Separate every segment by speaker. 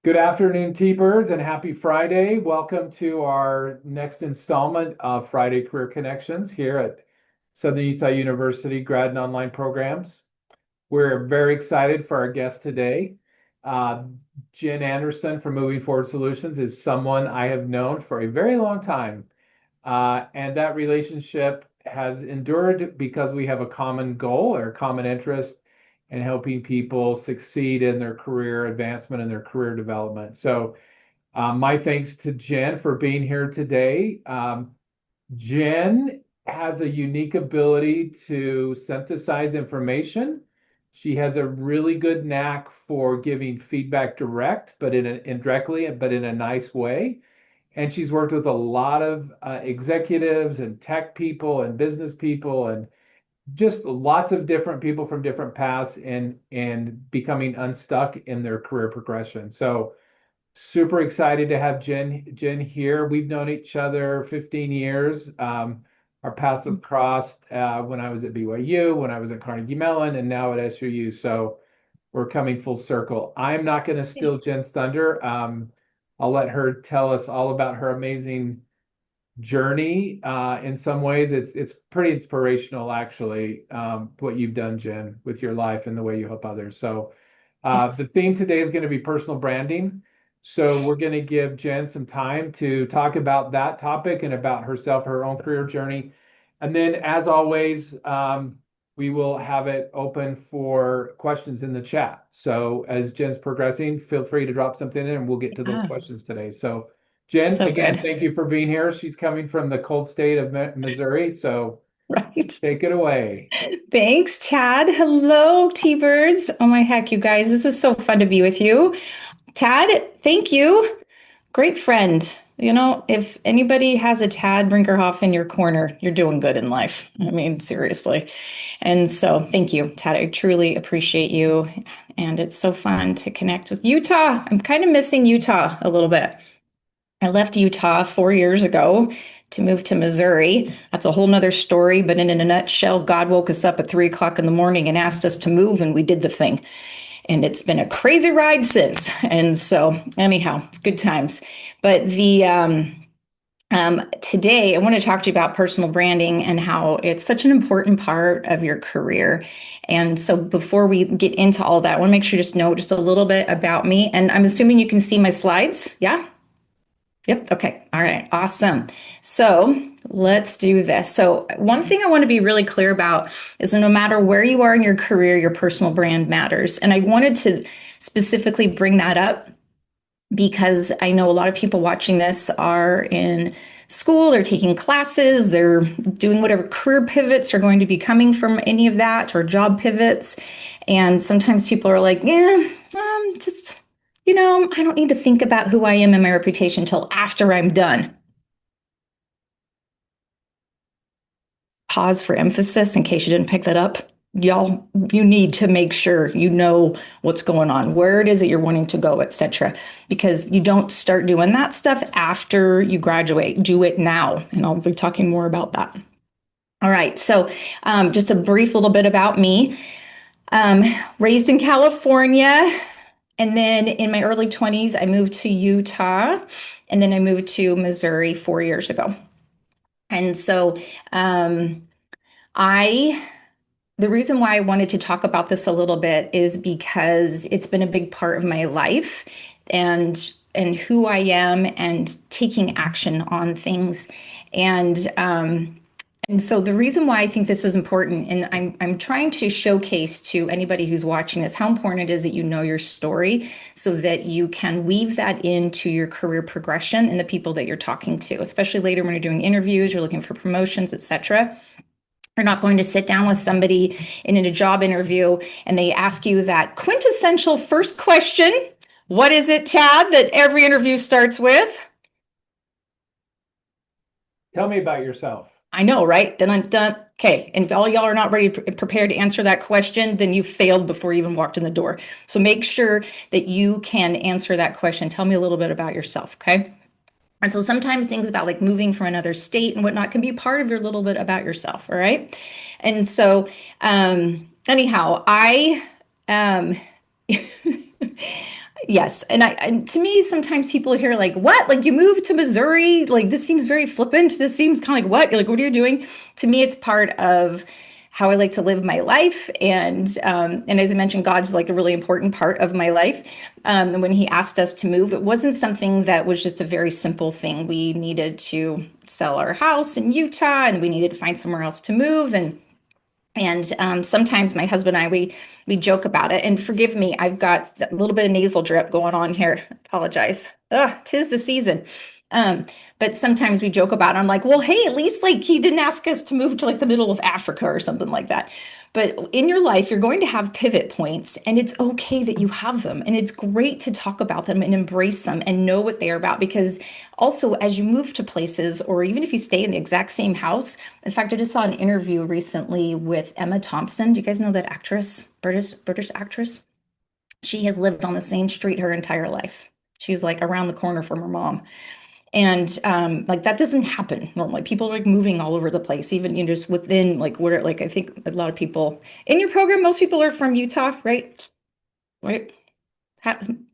Speaker 1: Good afternoon, T-Birds, and happy Friday. Welcome to our next installment of Friday Career Connections here at Southern Utah University Grad and Online Programs. We're very excited for our guest today. Uh, Jenn Anderson from Moving Forward Solutions is someone I have known for a very long time. And that relationship has endured because we have a common goal or common interest in helping people succeed in their career advancement and their career development. So, my thanks to Jenn for being here today. Jenn has a unique ability to synthesize information. She has a really good knack for giving feedback but indirectly, but in a nice way. And she's worked with a lot of executives and tech people and business people and just lots of different people from different paths and becoming unstuck in their career progression. So super excited to have Jenn here. We've known each other 15 years. Our paths have crossed when I was at BYU, when I was at Carnegie Mellon, and now at SUU. So we're coming full circle. I'm not going to steal Jenn's thunder. I'll let her tell us all about her amazing journey. In some ways, it's pretty inspirational, actually, what you've done, Jenn, with your life and the way you help others. So, the theme today is going to be personal branding. So we're going to give Jenn some time to talk about that topic and about herself, her own career journey. And then, as always, we will have it open for questions in the chat. So as Jenn's progressing, feel free to drop something in and we'll get to those
Speaker 2: Yeah,
Speaker 1: questions today. So Jenn,
Speaker 2: so
Speaker 1: again,
Speaker 2: good.
Speaker 1: thank you for being here. She's coming from the cold state of Missouri, so
Speaker 2: Right.
Speaker 1: take it away.
Speaker 2: Thanks, Tad. Hello, T-Birds. Oh my heck, you guys, this is so fun to be with you. Tad, thank you. Great friend. If anybody has a Tad Brinkerhoff in your corner, you're doing good in life. I mean, seriously. And so thank you, Tad. I truly appreciate you. And it's so fun to connect with Utah. I'm kind of missing Utah a little bit. I left Utah 4 years ago to move to Missouri. That's a whole nother story, but in a nutshell, God woke us up at 3 o'clock in the morning and asked us to move, and we did the thing. And it's been a crazy ride since. And so, anyhow, it's good times. But today, I want to talk to you about personal branding and how it's such an important part of your career. And so, before we get into all that, I want to make sure you just know just a little bit about me. And I'm assuming you can see my slides. Yeah? Yep. Okay. All right. Awesome. So let's do this. So, one thing I want to be really clear about is that no matter where you are in your career, your personal brand matters. And I wanted to specifically bring that up because I know a lot of people watching this are in school, they're taking classes, they're doing whatever career pivots are going to be coming from any of that or job pivots. And sometimes people are like, yeah, just, I don't need to think about who I am and my reputation until after I'm done. Pause for emphasis in case you didn't pick that up. Y'all, you need to make sure you know what's going on, where it is that you're wanting to go, etc. Because you don't start doing that stuff after you graduate. Do it now. And I'll be talking more about that. All right. So, just a brief little bit about me. Um, Raised in California. And then in my early 20s, I moved to Utah. And then I moved to Missouri 4 years ago. And so, I the reason why I wanted to talk about this a little bit is because it's been a big part of my life and who I am and taking action on things. And and so the reason why I think this is important, and I'm trying to showcase to anybody who's watching this how important it is that you know your story so that you can weave that into your career progression and the people that you're talking to, especially later when you're doing interviews, you're looking for promotions, etc. You're not going to sit down with somebody in a job interview and they ask you that quintessential first question. What is it, Tad, that every interview starts with?
Speaker 1: Tell me about yourself.
Speaker 2: I know, right? Dun, dun. Okay. And if all y'all are not ready, prepared to answer that question, then you failed before you even walked in the door. So make sure that you can answer that question. Tell me a little bit about yourself. Okay. And so sometimes things about like moving from another state and whatnot can be part of your little bit about yourself. All right. And so, anyhow, um, Yes. And to me, sometimes people hear like, what? Like you moved to Missouri? Like this seems very flippant. This seems kind of like, what? Like, what are you doing? To me, it's part of how I like to live my life. And as I mentioned, God's like a really important part of my life. And when he asked us to move, it wasn't something that was just a very simple thing. We needed to sell our house in Utah and we needed to find somewhere else to move. And sometimes my husband and I, we joke about it. And forgive me, I've got a little bit of nasal drip going on here. I apologize. Tis the season. Um, but sometimes we joke about it. I'm like, well, hey, at least like he didn't ask us to move to like the middle of Africa or something like that. But in your life, you're going to have pivot points, and it's okay that you have them. And it's great to talk about them and embrace them and know what they are about. Because also, as you move to places, or even if you stay in the exact same house, in fact, I just saw an interview recently with Emma Thompson. Do you guys know that actress, British actress? She has lived on the same street her entire life. She's like around the corner from her mom. And like that doesn't happen normally. People are like moving all over the place, even just within like where like I think a lot of people in your program, most people are from Utah, right? Right?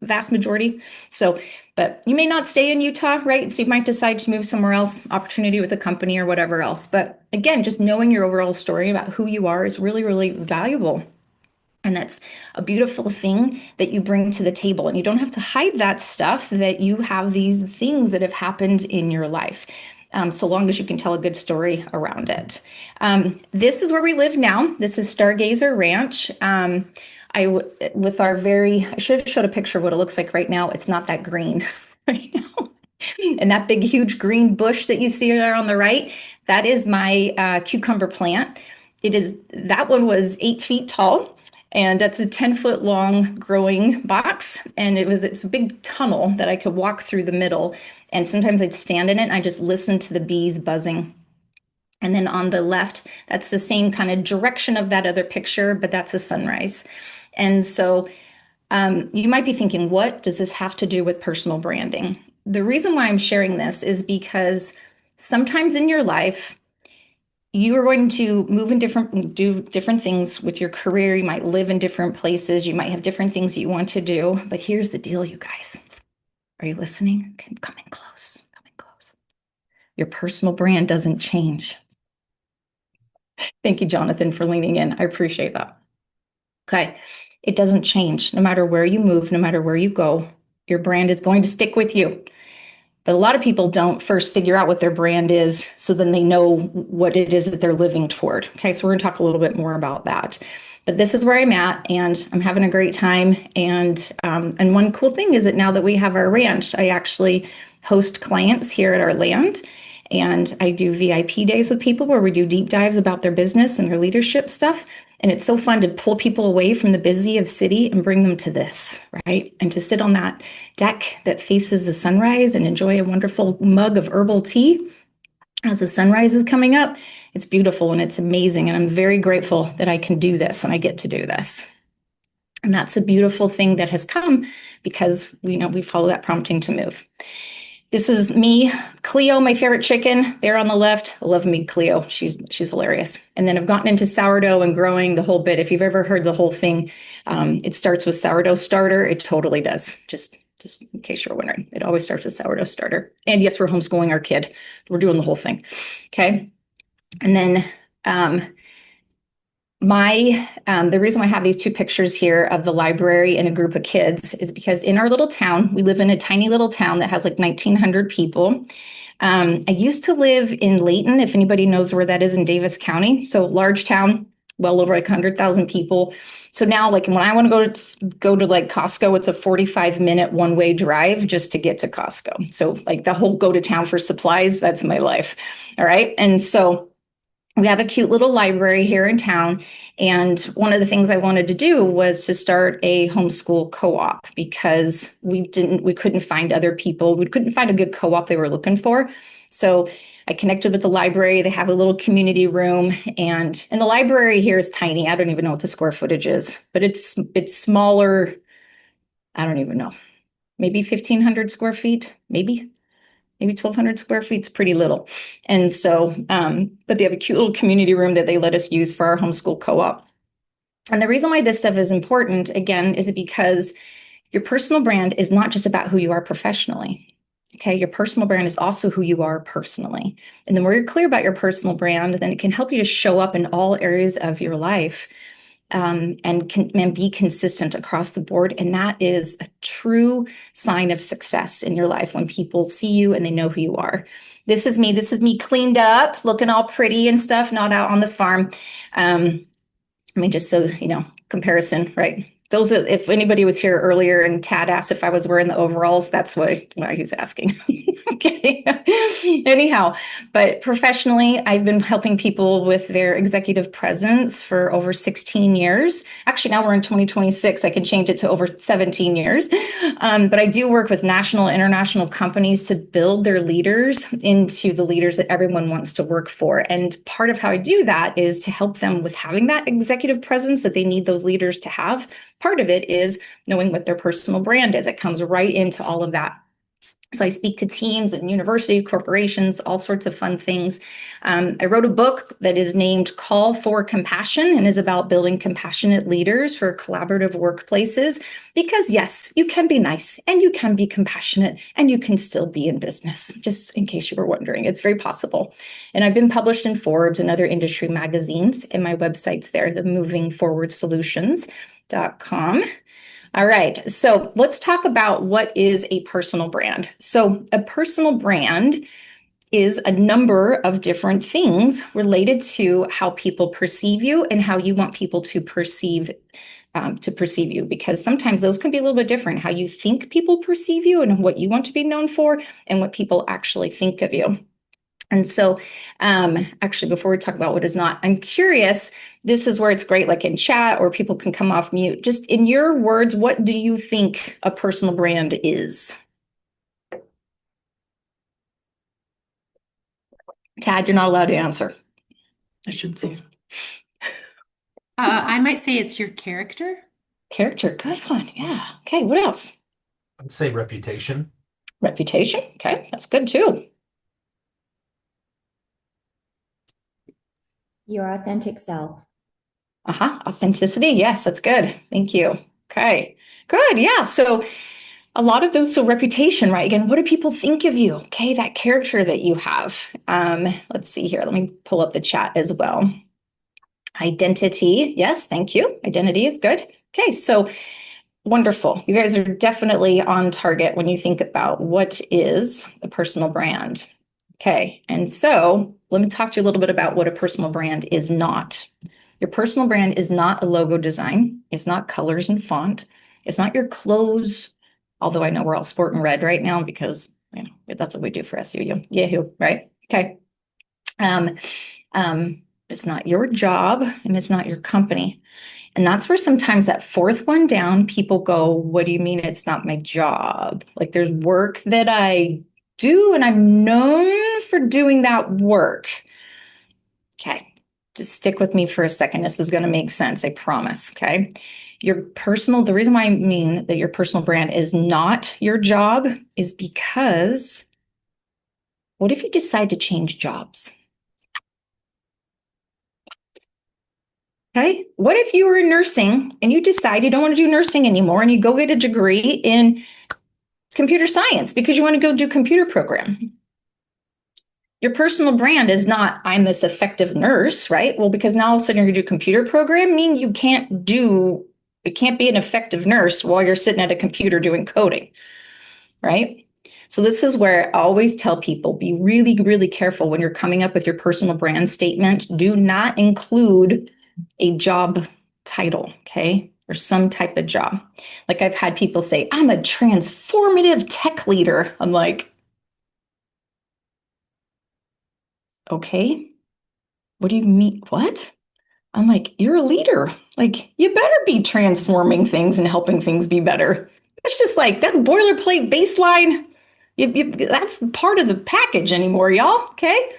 Speaker 2: Vast majority. So, but you may not stay in Utah, right? So you might decide to move somewhere else, opportunity with a company or whatever else. But again, just knowing your overall story about who you are is really, really valuable. And that's a beautiful thing that you bring to the table. And you don't have to hide that stuff, that you have these things that have happened in your life. So long as you can tell a good story around it. This is where we live now. This is Stargazer Ranch. With our I should have showed a picture of what it looks like right now. It's not that green right now. And that big, huge green bush that you see there on the right, that is my cucumber plant. That one was 8 feet tall. And that's a 10-foot long growing box. And it's a big tunnel that I could walk through the middle. And sometimes I'd stand in it and I just listen to the bees buzzing. And then on the left, that's the same kind of direction of that other picture, but that's a sunrise. And so you might be thinking, what does this have to do with personal branding? The reason why I'm sharing this is because sometimes in your life, you are going to do different things with your career. You might live in different places. You might have different things you want to do. But here's the deal, you guys. Are you listening? Come in close. Come in close. Your personal brand doesn't change. Thank you, Jonathan, for leaning in. I appreciate that. Okay. It doesn't change. No matter where you move, no matter where you go, your brand is going to stick with you. But a lot of people don't first figure out what their brand is, so then they know what it is that they're living toward. Okay, so we're going to talk a little bit more about that. But this is where I'm at, and I'm having a great time. And one cool thing is that now that we have our ranch, I actually host clients here at our land. And I do VIP days with people where we do deep dives about their business and their leadership stuff. And it's so fun to pull people away from the busy of city and bring them to this, right? And to sit on that deck that faces the sunrise and enjoy a wonderful mug of herbal tea as the sunrise is coming up. It's beautiful and it's amazing. And I'm very grateful that I can do this and I get to do this. And that's a beautiful thing that has come because we follow that prompting to move. This is me, Cleo, my favorite chicken, there on the left. I love me, Cleo. She's hilarious. And then I've gotten into sourdough and growing the whole bit. If you've ever heard the whole thing, it starts with sourdough starter. It totally does. Just in case you're wondering, it always starts with sourdough starter. And yes, we're homeschooling our kid. We're doing the whole thing. Okay. And then the reason why I have these two pictures here of the library and a group of kids is because in our little town, we live in a tiny little town that has like 1,900 people. I used to live in Layton, if anybody knows where that is in Davis County. So large town, well over like 100,000 people. So now like when I want to go to like Costco, it's a 45-minute one-way drive just to get to Costco. So like the whole go to town for supplies, that's my life. All right. And so we have a cute little library here in town. And one of the things I wanted to do was to start a homeschool co-op because we couldn't find other people. We couldn't find a good co-op they were looking for. So I connected with the library. They have a little community room and the library here is tiny. I don't even know what the square footage is, but it's smaller. I don't even know, maybe 1,500 square feet, maybe 1,200 square feet is pretty little. And so, but they have a cute little community room that they let us use for our homeschool co-op. And the reason why this stuff is important, again, is because Your personal brand is not just about who you are professionally. Okay, your personal brand is also who you are personally. And the more you're clear about your personal brand, then it can help you to show up in all areas of your life, and be consistent across the board. And that is a true sign of success in your life when people see you and they know who you are. This is me. This is me cleaned up, looking all pretty and stuff, not out on the farm. I mean, just so you know, comparison, right? Those are, if anybody was here earlier and Tad asked if I was wearing the overalls, that's why he's asking. Okay. Anyhow, but professionally, I've been helping people with their executive presence for over 16 years. Actually, now we're in 2026. I can change it to over 17 years. But I do work with national, international companies to build their leaders into the leaders that everyone wants to work for. And part of how I do that is to help them with having that executive presence that they need those leaders to have. Part of it is knowing what their personal brand is. It comes right into all of that. So I speak to teams and universities, corporations, all sorts of fun things. I wrote a book that is named Call for Compassion and is about building compassionate leaders for collaborative workplaces. Because yes, you can be nice and you can be compassionate and you can still be in business, just in case you were wondering. It's very possible. And I've been published in Forbes and other industry magazines, and my website's there, themovingforwardsolutions.com. All right, so let's talk about what is a personal brand. So a personal brand is a number of different things related to how people perceive you and how you want people to perceive you, because sometimes those can be a little bit different, how you think people perceive you and what you want to be known for and what people actually think of you. And so, actually, before we talk about what is not, I'm curious, this is where it's great, like in chat, or people can come off mute. Just in your words, what do you think a personal brand is? Tad, you're not allowed to answer. I should say.
Speaker 3: I might say it's your character.
Speaker 2: Character, good one. Yeah. Okay, what else?
Speaker 4: I'd say reputation.
Speaker 2: Reputation. Okay, that's good too.
Speaker 5: Your authentic self.
Speaker 2: Authenticity. Yes, that's good. Thank you. Okay, good. Yeah. So a lot of those, so reputation, right? Again, what do people think of you? Okay, that character that you have. Let's see here. Let me pull up the chat as well. Identity. Yes, thank you. Identity is good. Okay, so wonderful. You guys are definitely on target when you think about what is a personal brand. Okay, and so let me talk to you a little bit about what a personal brand is not. Your personal brand is not a logo design. It's not colors and font. It's not your clothes, although I know we're all sporting red right now because that's what we do for SUU. Yahoo, right? Okay. It's not your job and it's not your company. And that's where sometimes that fourth one down, people go, what do you mean it's not my job? Like there's work that I do and I'm known for doing that work. Okay, just stick with me for a second. This is going to make sense, I promise. Okay. The reason why I mean that your personal brand is not your job is because what if you decide to change jobs? Okay. What if you were in nursing and you decide you don't want to do nursing anymore and you go get a degree in computer science because you want to go do computer program? Your personal brand is not, I'm this effective nurse, right? Well, because now all of a sudden you're going to do computer programming, you can't be an effective nurse while you're sitting at a computer doing coding, right? So this is where I always tell people, be really, really careful when you're coming up with your personal brand statement. Do not include a job title, okay? Or some type of job. Like I've had people say, I'm a transformative tech leader. I'm like, okay, what do you mean? What? I'm like, you're a leader. Like, you better be transforming things and helping things be better. It's just like, that's boilerplate baseline. That's part of the package anymore, y'all. Okay.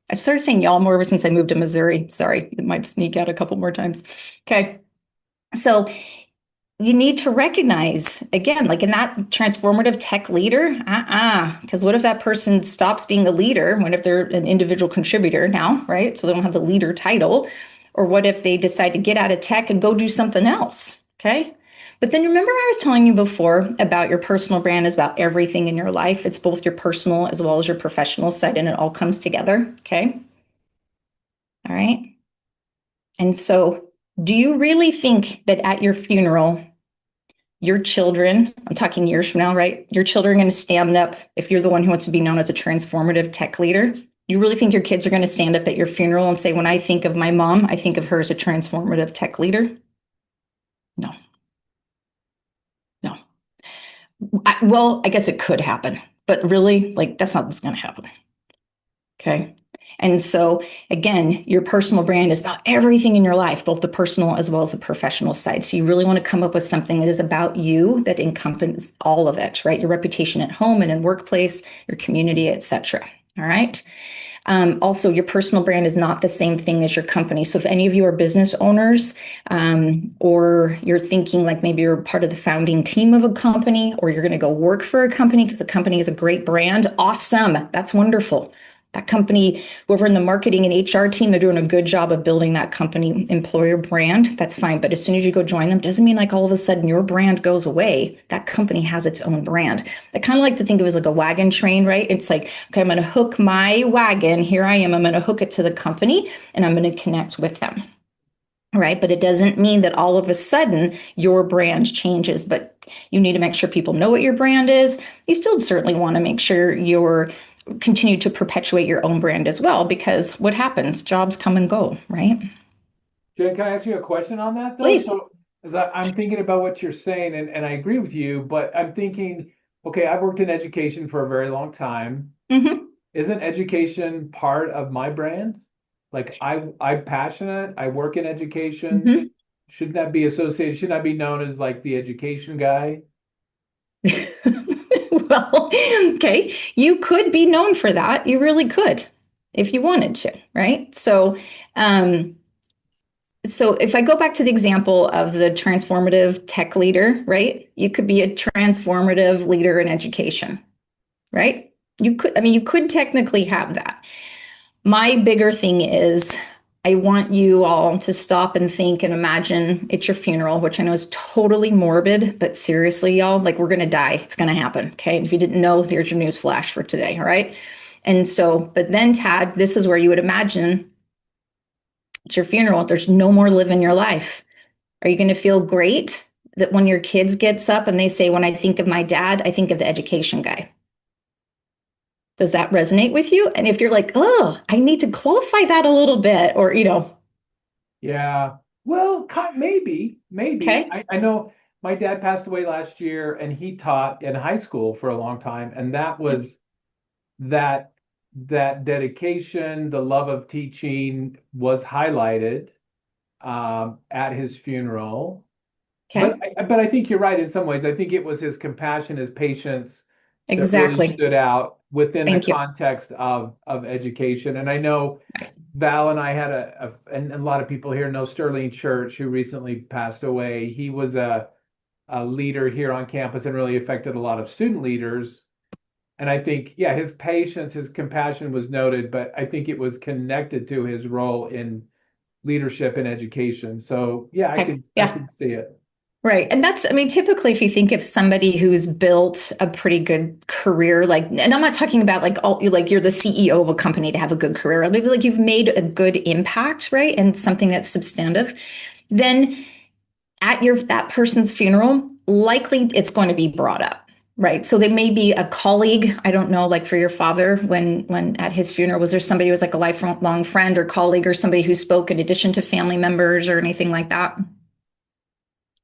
Speaker 2: I've started saying y'all more ever since I moved to Missouri. Sorry, it might sneak out a couple more times. Okay. So you need to recognize, again, like in that transformative tech leader, because what if that person stops being a leader? What if they're an individual contributor now, right? So they don't have the leader title. Or what if they decide to get out of tech and go do something else? Okay. But then remember I was telling you before about your personal brand is about everything in your life. It's both your personal as well as your professional side, and it all comes together. Okay. All right. And so, do you really think that at your funeral, your children, I'm talking years from now, right? Your children are going to stand up if you're the one who wants to be known as a transformative tech leader? You really think your kids are going to stand up at your funeral and say, when I think of my mom, I think of her as a transformative tech leader? No, no. Well, I guess it could happen, but really, like, that's not what's going to happen. Okay. And so, again, your personal brand is about everything in your life, both the personal as well as the professional side. So, you really want to come up with something that is about you that encompasses all of it, right? Your reputation at home and in workplace, your community, etc. All right. Also, your personal brand is not the same thing as your company. So if any of you are business owners, or you're thinking like maybe you're part of the founding team of a company, or you're going to go work for a company because a company is a great brand, awesome. That's wonderful. That company, whoever in the marketing and HR team, they're doing a good job of building that company employer brand. That's fine. But as soon as you go join them, doesn't mean like all of a sudden your brand goes away. That company has its own brand. I kind of like to think of it as like a wagon train, right? It's like, okay, I'm going to hook my wagon. Here I am. I'm going to hook it to the company and I'm going to connect with them. Right. But it doesn't mean that all of a sudden your brand changes, but you need to make sure people know what your brand is. You still certainly want to make sure you're continue to perpetuate your own brand as well, because what happens? Jobs come and go, right?
Speaker 1: Jen, can I ask you a question on that though?
Speaker 2: Please.
Speaker 1: So, as I'm thinking about what you're saying, and I agree with you, but I'm thinking, okay, I've worked in education for a very long time.
Speaker 2: Mm-hmm.
Speaker 1: Isn't education part of my brand? Like I'm passionate, I work in education.
Speaker 2: Mm-hmm.
Speaker 1: Shouldn't that be associated? Shouldn't I be known as like the education guy?
Speaker 2: Well, okay, you could be known for that. You really could if you wanted to, right? Um, so if I go back to the example of the transformative tech leader, right? You could be a transformative leader in education, right? You could, I mean, you could technically have that. My bigger thing is I want you all to stop and think and imagine it's your funeral, which I know is totally morbid, but seriously, y'all, like we're going to die. It's going to happen. Okay. And if you didn't know, here's your news flash for today. All right. And so, but then, Tad, this is where you would imagine it's your funeral. There's no more live in your life. Are you going to feel great that when your kids gets up and they say, when I think of my dad, I think of the education guy? Does that resonate with you? And if you're like, oh, I need to qualify that a little bit, or,
Speaker 1: Yeah. Well, maybe.
Speaker 2: okay.
Speaker 1: I know my dad passed away last year and he taught in high school for a long time. And that was that that dedication, the love of teaching was highlighted at his funeral.
Speaker 2: Okay.
Speaker 1: But I think you're right in some ways. I think it was his compassion, his patience that really
Speaker 2: Exactly.
Speaker 1: stood out within the
Speaker 2: Thank you.
Speaker 1: context of education. And I know Val and I had and a lot of people here know Sterling Church, who recently passed away. He was a leader here on campus and really affected a lot of student leaders. And I think, yeah, his patience, his compassion was noted, but I think it was connected to his role in leadership and education. So yeah,
Speaker 2: Okay.
Speaker 1: I
Speaker 2: Yeah.
Speaker 1: could see it.
Speaker 2: Right. And that's, I mean, typically if you think of somebody who's built a pretty good career, like, and I'm not talking about like all like you're the CEO of a company to have a good career, maybe like you've made a good impact, right? And something that's substantive, then at your that person's funeral, likely it's going to be brought up. Right. So they may be a colleague. I don't know, like for your father, when at his funeral, was there somebody who was like a lifelong friend or colleague or somebody who spoke in addition to family members or anything like that?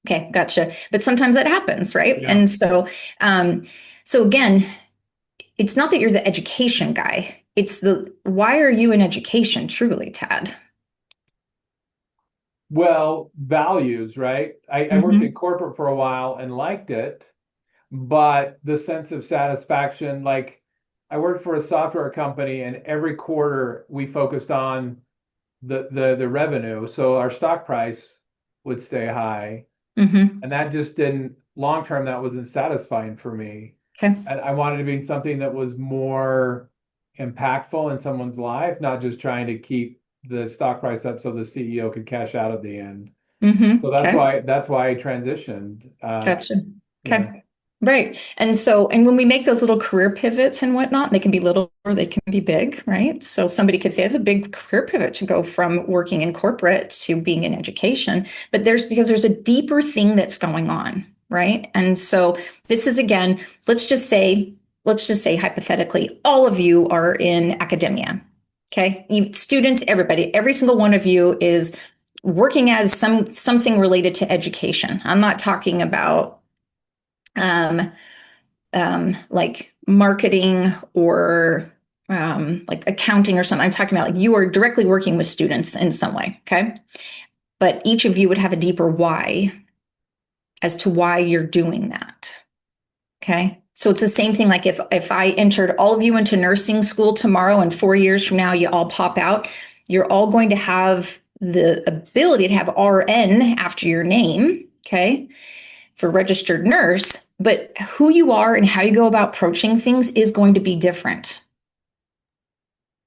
Speaker 2: Okay, gotcha. But sometimes that happens, right?
Speaker 1: Yeah.
Speaker 2: And um, so again, it's not that you're the education guy. It's the why are you in education truly, Tad?
Speaker 1: Well, values, right? I worked in
Speaker 2: Mm-hmm.
Speaker 1: corporate for a while and liked it, but the sense of satisfaction, like I worked for a software company and every quarter we focused on the revenue. So our stock price would stay high.
Speaker 2: Mm-hmm.
Speaker 1: And that just didn't long term, that wasn't satisfying for me.
Speaker 2: Okay.
Speaker 1: And I wanted to be something that was more impactful in someone's life, not just trying to keep the stock price up so the CEO could cash out at the end. So
Speaker 2: Okay.
Speaker 1: that's why I transitioned.
Speaker 2: Gotcha.
Speaker 1: Yeah.
Speaker 2: Okay. Right. And when we make those little career pivots and whatnot, they can be little or they can be big, right? So somebody could say it's a big career pivot to go from working in corporate to being in education, but because there's a deeper thing that's going on, right? And so this is again, let's just say hypothetically, all of you are in academia. Okay. Students, everybody, every single one of you is working as something related to education. I'm not talking about um, like marketing or like accounting or something. I'm talking about like you are directly working with students in some way. Okay. But each of you would have a deeper why as to why you're doing that. Okay. So it's the same thing. Like if I entered all of you into nursing school tomorrow and 4 years from now, you all pop out, you're all going to have the ability to have RN after your name. Okay. For registered nurse, but who you are and how you go about approaching things is going to be different.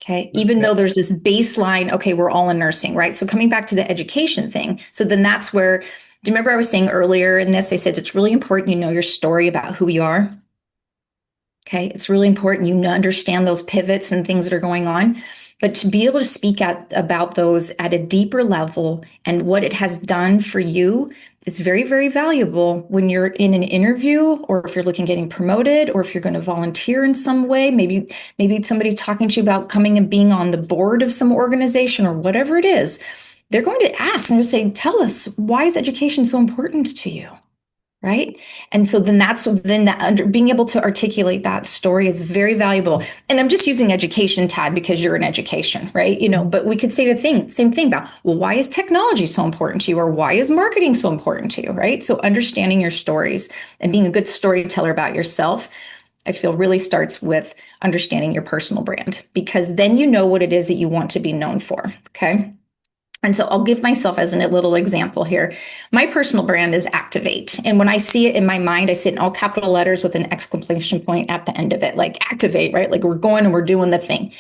Speaker 2: Okay. Even though there's this baseline, okay, we're all in nursing, right? So coming back to the education thing. So then that's where, do you remember I was saying earlier in this, I said it's really important you know your story about who you are. Okay. It's really important you understand those pivots and things that are going on. But to be able to speak about those at a deeper level and what it has done for you is very, very valuable when you're in an interview or if you're looking getting promoted or if you're going to volunteer in some way. Maybe somebody's talking to you about coming and being on the board of some organization or whatever it is. They're going to ask and they're saying, tell us, why is education so important to you? Right. And so then being able to articulate that story is very valuable. And I'm just using education, Tad, because you're in education, right? But we could say same thing about, well, why is technology so important to you? Or why is marketing so important to you? Right. So understanding your stories and being a good storyteller about yourself, I feel really starts with understanding your personal brand, because then you know what it is that you want to be known for. Okay. And so I'll give myself as a little example here. My personal brand is Activate. And when I see it in my mind, I see it in all capital letters with an exclamation point at the end of it, like activate, right? Like we're going and we're doing the thing.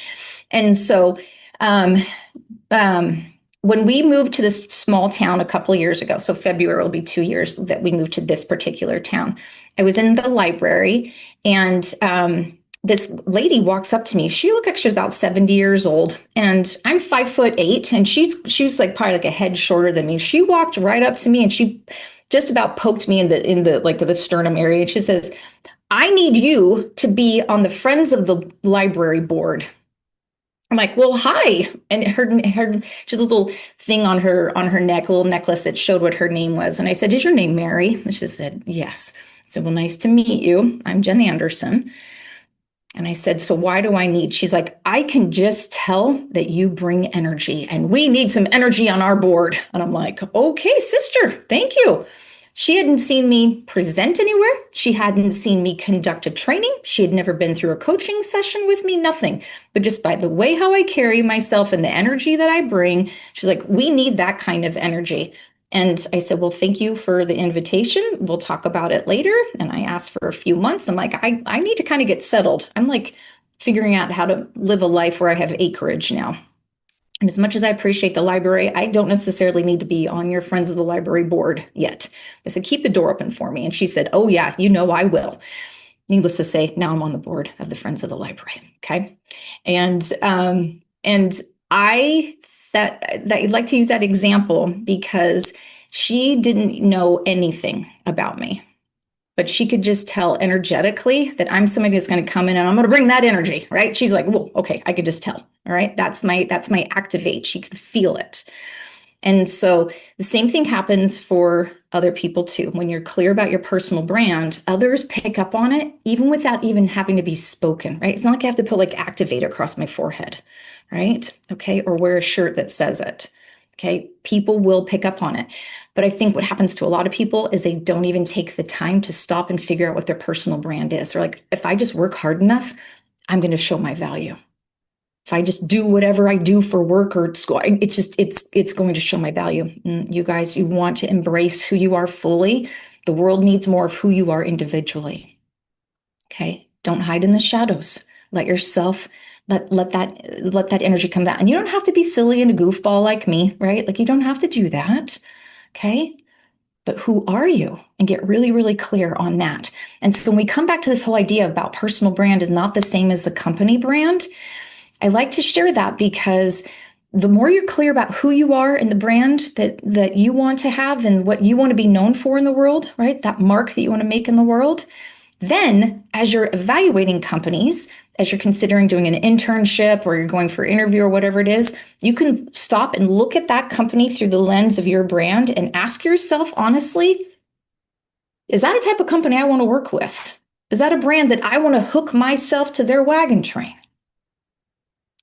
Speaker 2: And so um, when we moved to this small town a couple of years ago, so February will be 2 years that we moved to this particular town, I was in the library and this lady walks up to me. She looked like she's about 70 years old, and I'm 5'8", and she's like probably like a head shorter than me. She walked right up to me and she just about poked me in the like the sternum area. And she says, "I need you to be on the Friends of the Library board." I'm like, "Well, hi." And she had a little thing on her neck, a little necklace that showed what her name was. And I said, "Is your name Mary?" And she said, "Yes." I said, "Well, nice to meet you. I'm Jenn Anderson." And I said, "So why do I need?" She's like, "I can just tell that you bring energy and we need some energy on our board." And I'm like, "Okay, sister, thank you." She hadn't seen me present anywhere. She hadn't seen me conduct a training. She had never been through a coaching session with me, nothing. But just by the way how I carry myself and the energy that I bring, she's like, "We need that kind of energy." And I said, "Well, thank you for the invitation. We'll talk about it later." And I asked for a few months. I'm like, I need to kind of get settled. I'm like figuring out how to live a life where I have acreage now. And as much as I appreciate the library, I don't necessarily need to be on your Friends of the Library board yet. I said, "Keep the door open for me." And she said, "Oh, yeah, I will." Needless to say, now I'm on the board of the Friends of the Library. Okay. And I that I'd like to use that example because she didn't know anything about me, but she could just tell energetically that I'm somebody that's going to come in and I'm going to bring that energy, right? She's like, "Whoa, okay, I could just tell." All right. That's my activate. She could feel it. And so the same thing happens for other people too. When you're clear about your personal brand, others pick up on it even without even having to be spoken, right? It's not like I have to put like activate across my forehead, right? Okay. Or wear a shirt that says it. Okay. People will pick up on it. But I think what happens to a lot of people is they don't even take the time to stop and figure out what their personal brand is. They're like, if I just work hard enough, I'm going to show my value. If I just do whatever I do for work or school, it's going to show my value. You guys, you want to embrace who you are fully. The world needs more of who you are individually. Okay. Don't hide in the shadows. Let yourself let that energy come out. And you don't have to be silly and a goofball like me, right? Like you don't have to do that. Okay. But who are you? And get really, really clear on that. And so when we come back to this whole idea about personal brand is not the same as the company brand, I like to share that because the more you're clear about who you are and the brand that you want to have and what you want to be known for in the world, right? That mark that you want to make in the world, then as you're evaluating companies, as you're considering doing an internship or you're going for an interview or whatever it is, you can stop and look at that company through the lens of your brand and ask yourself honestly, is that a type of company I want to work with? Is that a brand that I want to hook myself to their wagon train?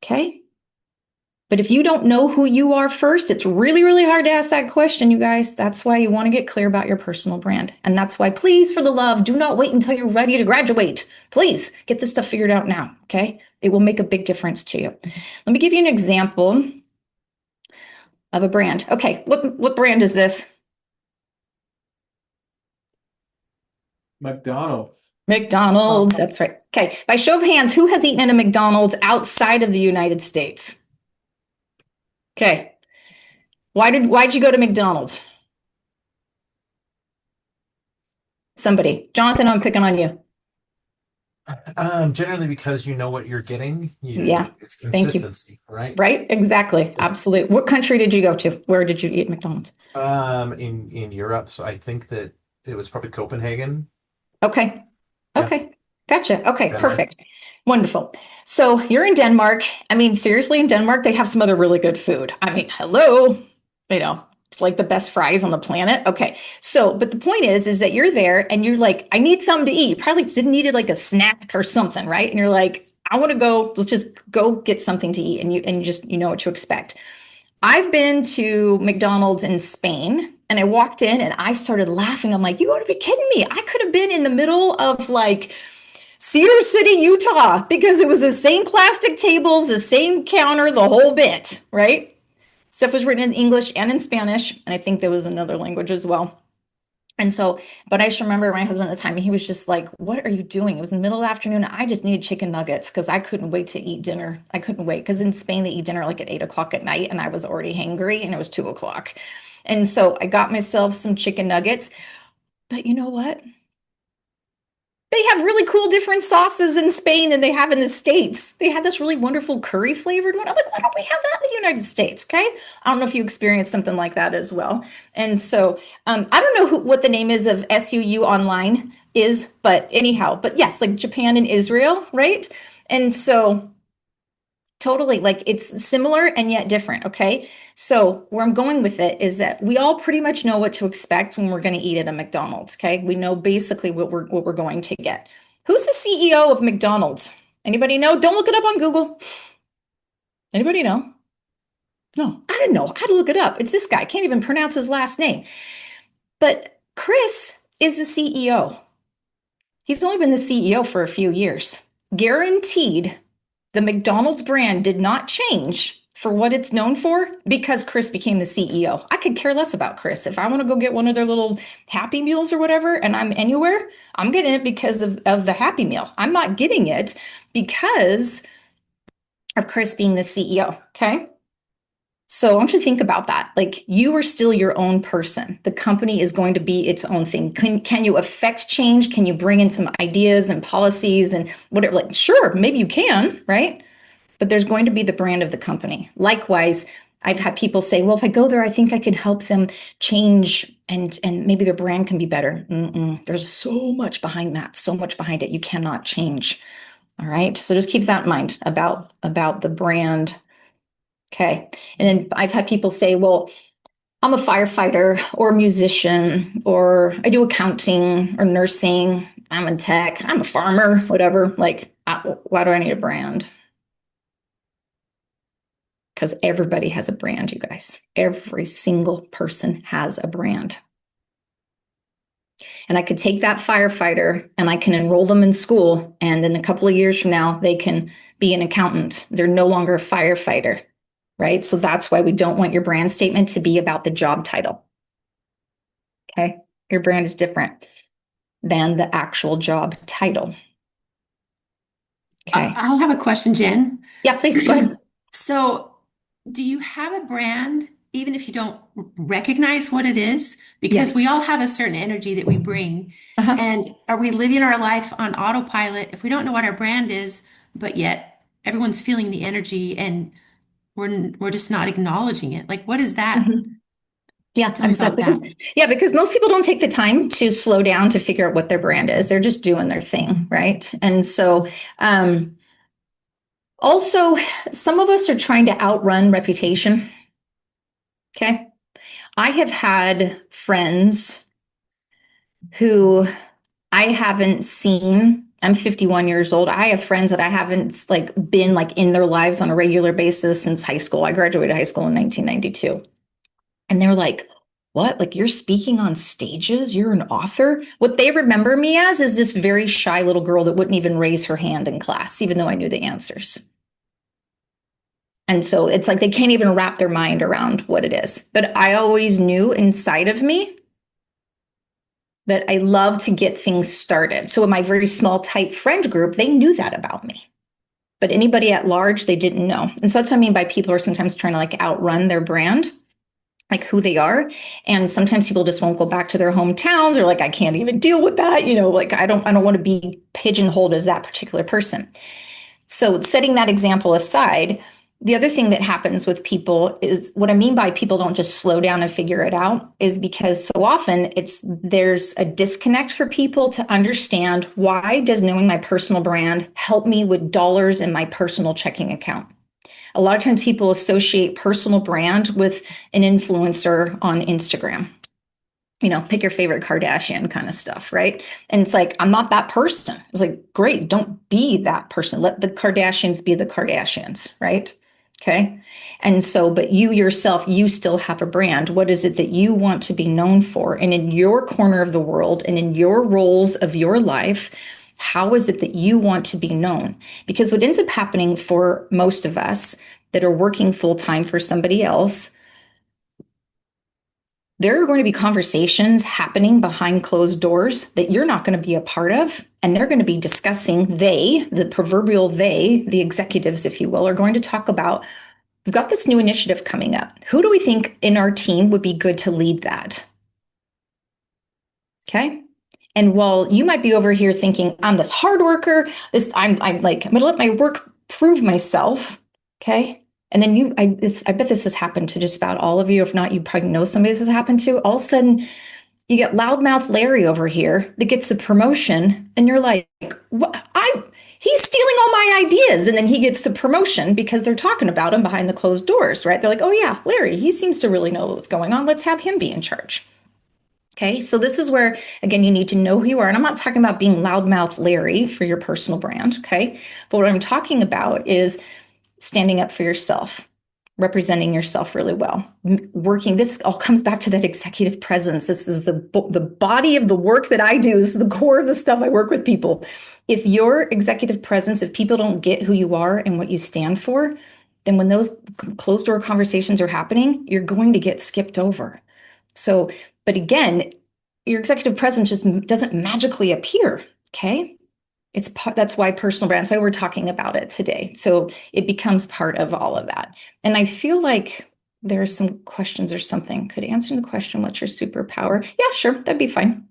Speaker 2: Okay. But if you don't know who you are first, it's really, really hard to ask that question, you guys. That's why you want to get clear about your personal brand. And that's why, please, for the love, do not wait until you're ready to graduate. Please get this stuff figured out now, okay? It will make a big difference to you. Let me give you an example of a brand. Okay, what brand is this?
Speaker 1: McDonald's.
Speaker 2: McDonald's, that's right. Okay, by show of hands, who has eaten at a McDonald's outside of the United States? Okay. Why'd you go to McDonald's? Somebody. Jonathan, I'm picking on you.
Speaker 4: Generally because you know what you're getting.
Speaker 2: Yeah.
Speaker 4: It's
Speaker 2: Thank you.
Speaker 4: consistency, right?
Speaker 2: Right? Exactly. Absolutely. What country did you go to? Where did you eat McDonald's?
Speaker 4: In Europe, so I think that it was probably Copenhagen.
Speaker 2: Okay.
Speaker 4: Yeah.
Speaker 2: Okay. Gotcha. Okay.
Speaker 4: Denmark.
Speaker 2: Perfect. Wonderful. So you're in Denmark. I mean, seriously, in Denmark, they have some other really good food. I mean, hello, it's like the best fries on the planet. Okay. So, but the point is that you're there and you're like, I need something to eat. You probably didn't need it like a snack or something, right? And you're like, I want to go, let's just go get something to eat. And you just, you know what to expect. I've been to McDonald's in Spain and I walked in and I started laughing. I'm like, you gotta be kidding me. I could have been in the middle of like Cedar City, Utah, because it was the same plastic tables, the same counter, the whole bit, right? Stuff was written in English and in Spanish, and I think there was another language as well. And so, but I just remember my husband at the time, he was just like, what are you doing? It was in the middle of the afternoon. I just needed chicken nuggets because I couldn't wait to eat dinner. I couldn't wait because in Spain, they eat dinner like at 8 o'clock at night, and I was already hangry and it was 2 o'clock. And so I got myself some chicken nuggets. But you know what? They have really cool different sauces in Spain than they have in the States. They had this really wonderful curry flavored one. I'm like, why don't we have that in the United States? Okay. I don't know if you experienced something like that as well. And so I don't know what the name is of SUU online is, but anyhow, but yes, like Japan and Israel, right? And so totally like it's similar and yet different. Okay. So where I'm going with it is that we all pretty much know what to expect when we're going to eat at a McDonald's. Okay. We know basically what we're going to get. Who's the CEO of McDonald's? Anybody know? Don't look it up on Google. Anybody know? No, I didn't know. I had to look it up. It's this guy. I can't even pronounce his last name. But Chris is the CEO. He's only been the CEO for a few years. Guaranteed the McDonald's brand did not change for what it's known for because Chris became the CEO. I could care less about Chris. If I want to go get one of their little Happy Meals or whatever, and I'm anywhere, I'm getting it because of the Happy Meal. I'm not getting it because of Chris being the CEO. Okay. So I want you to think about that. Like you are still your own person. The company is going to be its own thing. Can you affect change? Can you bring in some ideas and policies and whatever? Like, sure, maybe you can, right? But there's going to be the brand of the company. Likewise, I've had people say, well, if I go there, I think I can help them change and maybe their brand can be better. There's so much behind that, so much behind it. You cannot change. All right. So just keep that in mind about the brand. Okay. And then I've had people say, well, I'm a firefighter or a musician, or I do accounting or nursing. I'm in tech. I'm a farmer, whatever. Like, why do I need a brand? Because everybody has a brand, you guys. Every single person has a brand. And I could take that firefighter and I can enroll them in school. And in a couple of years from now, they can be an accountant. They're no longer a firefighter, right? So that's why we don't want your brand statement to be about the job title. Okay. Your brand is different than the actual job title. Okay.
Speaker 3: I have a question, Jen.
Speaker 2: Yeah, please go ahead.
Speaker 3: So, do you have a brand even if you don't recognize what it is, because
Speaker 2: Yes.
Speaker 3: we all have a certain energy that we bring.
Speaker 2: Uh-huh.
Speaker 3: And are we living our life on autopilot if we don't know what our brand is, but yet everyone's feeling the energy and we're just not acknowledging it? Like, what is that?
Speaker 2: Mhm. Yeah,
Speaker 3: Tell me about
Speaker 2: exactly.
Speaker 3: that.
Speaker 2: Because most people don't take the time to slow down to figure out what their brand is. They're just doing their thing, right? And so, also, some of us are trying to outrun reputation. Okay. I have had friends who I haven't seen. I'm 51 years old. I have friends that I haven't like been like in their lives on a regular basis since high school. I graduated high school in 1992. And they're like, what? Like you're speaking on stages? You're an author? What they remember me as is this very shy little girl that wouldn't even raise her hand in class, even though I knew the answers. And so it's like they can't even wrap their mind around what it is. But I always knew inside of me that I love to get things started. So in my very small, tight friend group, they knew that about me. But anybody at large, they didn't know. And so that's what I mean by people are sometimes trying to like outrun their brand, like who they are. And sometimes people just won't go back to their hometowns or like, I can't even deal with that. Like I don't want to be pigeonholed as that particular person. So setting that example aside, the other thing that happens with people is what I mean by people don't just slow down and figure it out is because so often there's a disconnect for people to understand why does knowing my personal brand help me with dollars in my personal checking account. A lot of times people associate personal brand with an influencer on Instagram. Pick your favorite Kardashian kind of stuff, right? And it's like, I'm not that person. It's like, great, don't be that person. Let the Kardashians be the Kardashians, right? Okay. And so, but you yourself, you still have a brand. What is it that you want to be known for? And in your corner of the world and in your roles of your life, how is it that you want to be known? Because what ends up happening for most of us that are working full time for somebody else, there are going to be conversations happening behind closed doors that you're not going to be a part of. And they're going to be discussing the proverbial the executives, if you will, are going to talk about, we've got this new initiative coming up. Who do we think in our team would be good to lead that? Okay. And while you might be over here thinking, I'm this hard worker, I'm going to let my work prove myself. Okay. And then I bet this has happened to just about all of you. If not, you probably know somebody this has happened to. All of a sudden, you get loudmouth Larry over here that gets the promotion, and you're like, what? He's stealing all my ideas. And then he gets the promotion because they're talking about him behind the closed doors, right? They're like, oh, yeah, Larry, he seems to really know what's going on. Let's have him be in charge. Okay, so this is where, again, you need to know who you are. And I'm not talking about being loudmouth Larry for your personal brand. Okay, but what I'm talking about is standing up for yourself, representing yourself really well, working. This all comes back to that executive presence. This is the body of the work that I do. This is the core of the stuff I work with people. If your executive presence, if people don't get who you are and what you stand for, then when those closed door conversations are happening, you're going to get skipped over. So, but again, your executive presence just doesn't magically appear. Okay. That's why personal brand, that's why we're talking about it today. So it becomes part of all of that. And I feel like there are some questions or something. Could answer the question, what's your superpower? Yeah, sure, that'd be fine.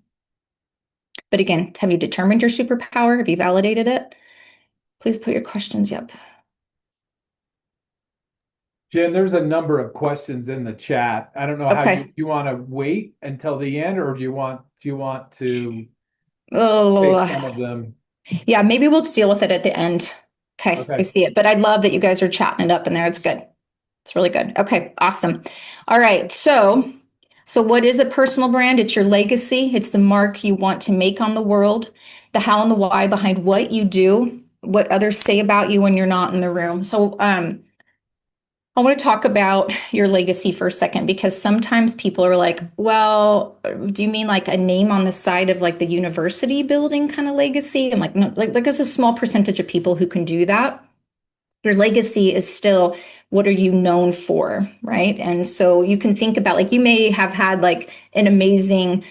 Speaker 2: But again, have you determined your superpower? Have you validated it? Please put your questions. Yep.
Speaker 1: Jen, there's a number of questions in the chat. I don't know how
Speaker 2: Okay.
Speaker 1: you want to wait until the end, or do you want to take
Speaker 2: Oh,
Speaker 1: some of them?
Speaker 2: yeah, maybe we'll deal with it at the end. Okay, I
Speaker 1: Okay.
Speaker 2: see it. But I love that you guys are chatting it up in there. It's good. It's really good. Okay, awesome. All right. So what is a personal brand? It's your legacy. It's the mark you want to make on the world, the how and the why behind what you do, what others say about you when you're not in the room. So I want to talk about your legacy for a second because sometimes people are like, well, do you mean like a name on the side of like the university building kind of legacy? I'm like, no, like there's a small percentage of people who can do that. Your legacy is still what are you known for, right? And so you can think about like you may have had like an amazing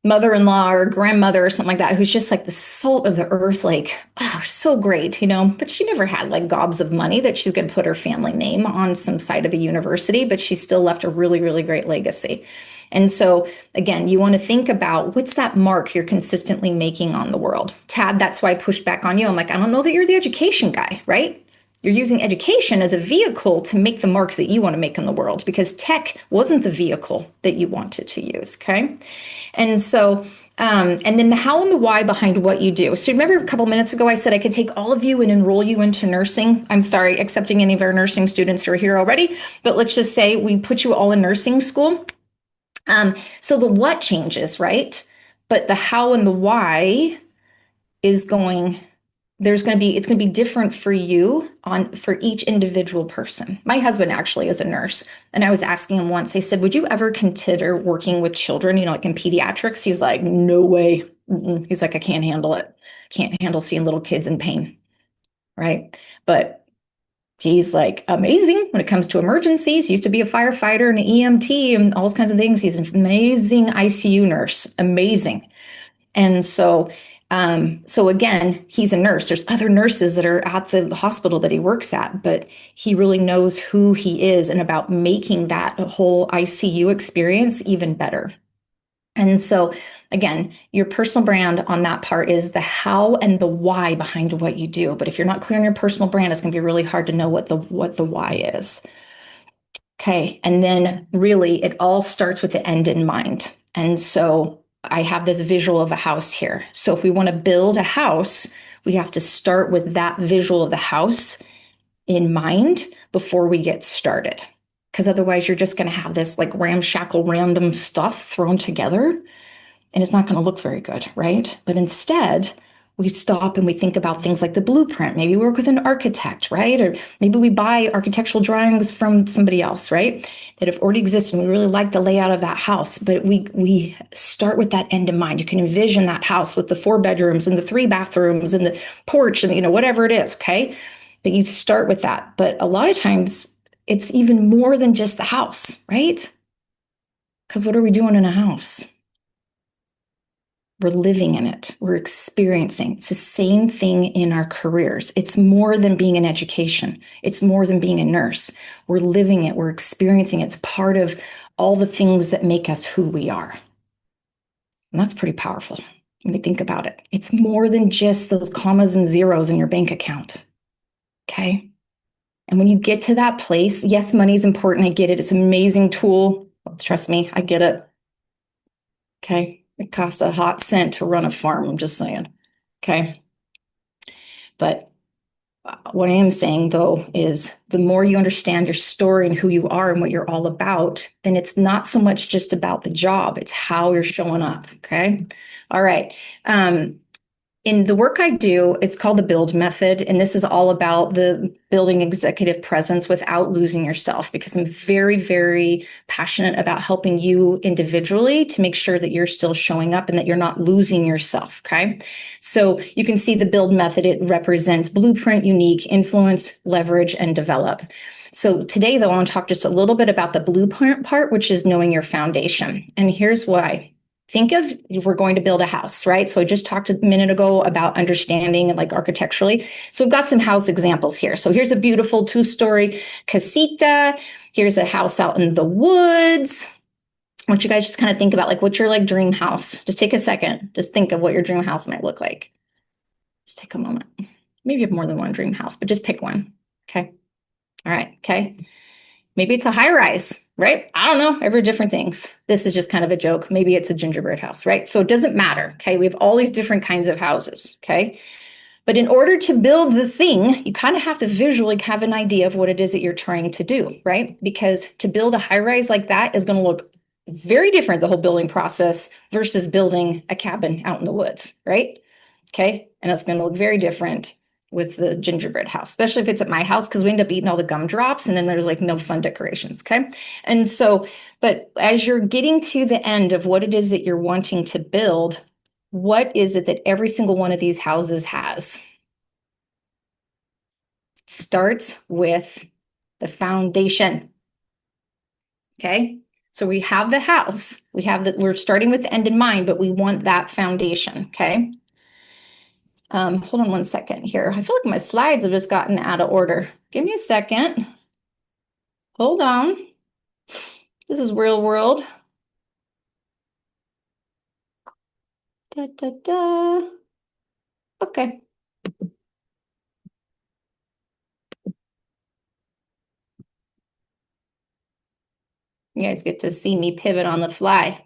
Speaker 2: mother-in-law or grandmother or something like that who's just like the salt of the earth, like, oh, so great, but she never had like gobs of money that she's going to put her family name on some side of a university, but she still left a really, really great legacy. And so again, you want to think about what's that mark you're consistently making on the world. Tad, that's why I pushed back on you. I'm like, I don't know that you're the education guy, right? You're using education as a vehicle to make the mark that you want to make in the world because tech wasn't the vehicle that you wanted to use. Okay. And so, and then the how and the why behind what you do. So remember a couple minutes ago, I said I could take all of you and enroll you into nursing. I'm sorry, accepting any of our nursing students who are here already, but let's just say we put you all in nursing school. So the what changes, right? But the how and the why is going it's going to be different for you for each individual person. My husband actually is a nurse, and I was asking him once, I said, would you ever consider working with children, like in pediatrics? He's like, no way. He's like, I can't handle it. Can't handle seeing little kids in pain. Right. But he's like amazing when it comes to emergencies. He used to be a firefighter and an EMT and all those kinds of things. He's an amazing ICU nurse. Amazing. And so again, he's a nurse. There's other nurses that are at the hospital that he works at, but he really knows who he is and about making that whole ICU experience even better. And so again, your personal brand on that part is the how and the why behind what you do. But if you're not clear on your personal brand, it's going to be really hard to know what the why is. Okay. And then really it all starts with the end in mind. And so I have this visual of a house here. So if we want to build a house, we have to start with that visual of the house in mind before we get started. Because otherwise you're just going to have this like ramshackle random stuff thrown together and it's not going to look very good, right? But instead, we stop and we think about things like the blueprint. Maybe we work with an architect, right? Or maybe we buy architectural drawings from somebody else, right? That have already existed and we really like the layout of that house. But we start with that end in mind. You can envision that house with the 4 bedrooms and the 3 bathrooms and the porch and whatever it is, okay? But you start with that. But a lot of times it's even more than just the house, right? Because what are we doing in a house? We're living in it. We're experiencing. It's the same thing in our careers. It's more than being in education. It's more than being a nurse. We're living it. We're experiencing it. It's part of all the things that make us who we are. And that's pretty powerful when you think about it. It's more than just those commas and zeros in your bank account. Okay? And when you get to that place, yes, money is important. I get it. It's an amazing tool. Trust me, I get it. Okay? It costs a hot cent to run a farm. I'm just saying. Okay. But what I am saying, though, is the more you understand your story and who you are and what you're all about, then it's not so much just about the job. It's how you're showing up. Okay. All right. In the work I do, it's called the build method. And this is all about the building executive presence without losing yourself, because I'm very, very passionate about helping you individually to make sure that you're still showing up and that you're not losing yourself. Okay. So you can see the build method. It represents blueprint, unique, influence, leverage, and develop. So today, though, I want to talk just a little bit about the blueprint part, which is knowing your foundation. And here's why. Think of if we're going to build a house, right? So I just talked a minute ago about understanding like architecturally. So we've got some house examples here. So here's a beautiful 2-story casita. Here's a house out in the woods. I want you guys just kind of think about like what's your like dream house. Just take a second. Just think of what your dream house might look like. Just take a moment. Maybe you have more than one dream house, but just pick one. Okay. All right. Okay. Maybe it's a high rise, right? I don't know, every different things. This is just kind of a joke. Maybe it's a gingerbread house, right? So it doesn't matter, okay? We have all these different kinds of houses, okay? But in order to build the thing, you kind of have to visually have an idea of what it is that you're trying to do, right? Because to build a high rise like that is going to look very different, the whole building process, versus building a cabin out in the woods, right? Okay, and it's going to look very different with the gingerbread house, especially if it's at my house, because we end up eating all the gumdrops and then there's like no fun decorations. Okay. And so, but as you're getting to the end of what it is that you're wanting to build, what is it that every single one of these houses has? It starts with the foundation. Okay. So we have the house, we're starting with the end in mind, but we want that foundation, okay? Hold on one second here. I feel like my slides have just gotten out of order. Give me a second. Hold on. This is real world. Da, da, da. Okay. You guys get to see me pivot on the fly.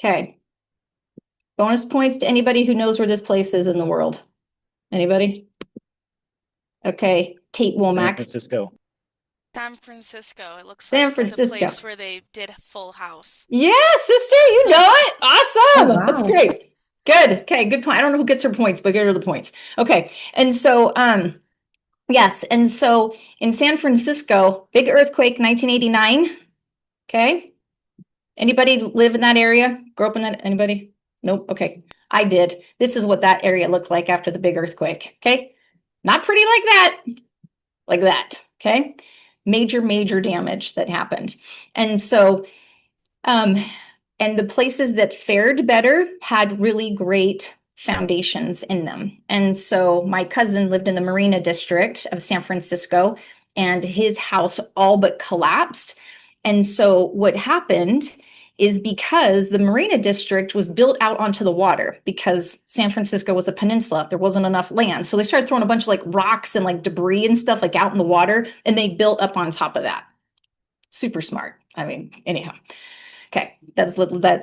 Speaker 2: Okay. Bonus points to anybody who knows where this place is in the world. Anybody? Okay. Tate
Speaker 5: San
Speaker 2: Womack.
Speaker 5: Francisco.
Speaker 6: San Francisco. It looks
Speaker 2: San
Speaker 6: like
Speaker 2: Francisco.
Speaker 6: the place where they did Full House.
Speaker 2: Yeah, sister, you know it. Awesome.
Speaker 7: Oh, wow.
Speaker 2: That's great. Good. Okay, good point. I don't know who gets her points, but get her the points. Okay. And so, yes. And so in San Francisco, big earthquake, 1989. Okay. Anybody live in that area? Grow up in that? Anybody? Nope. Okay. I did. This is what that area looked like after the big earthquake. Okay. Not pretty like that. Like that. Okay. Major damage that happened. And so, and the places that fared better had really great foundations in them. And so my cousin lived in the Marina District of San Francisco, and his house all but collapsed. And so what happened is because the Marina District was built out onto the water because San Francisco was a peninsula, there wasn't enough land. So they started throwing a bunch of like rocks and like debris and stuff like out in the water, and they built up on top of that. Super smart. I mean, anyhow. Okay, that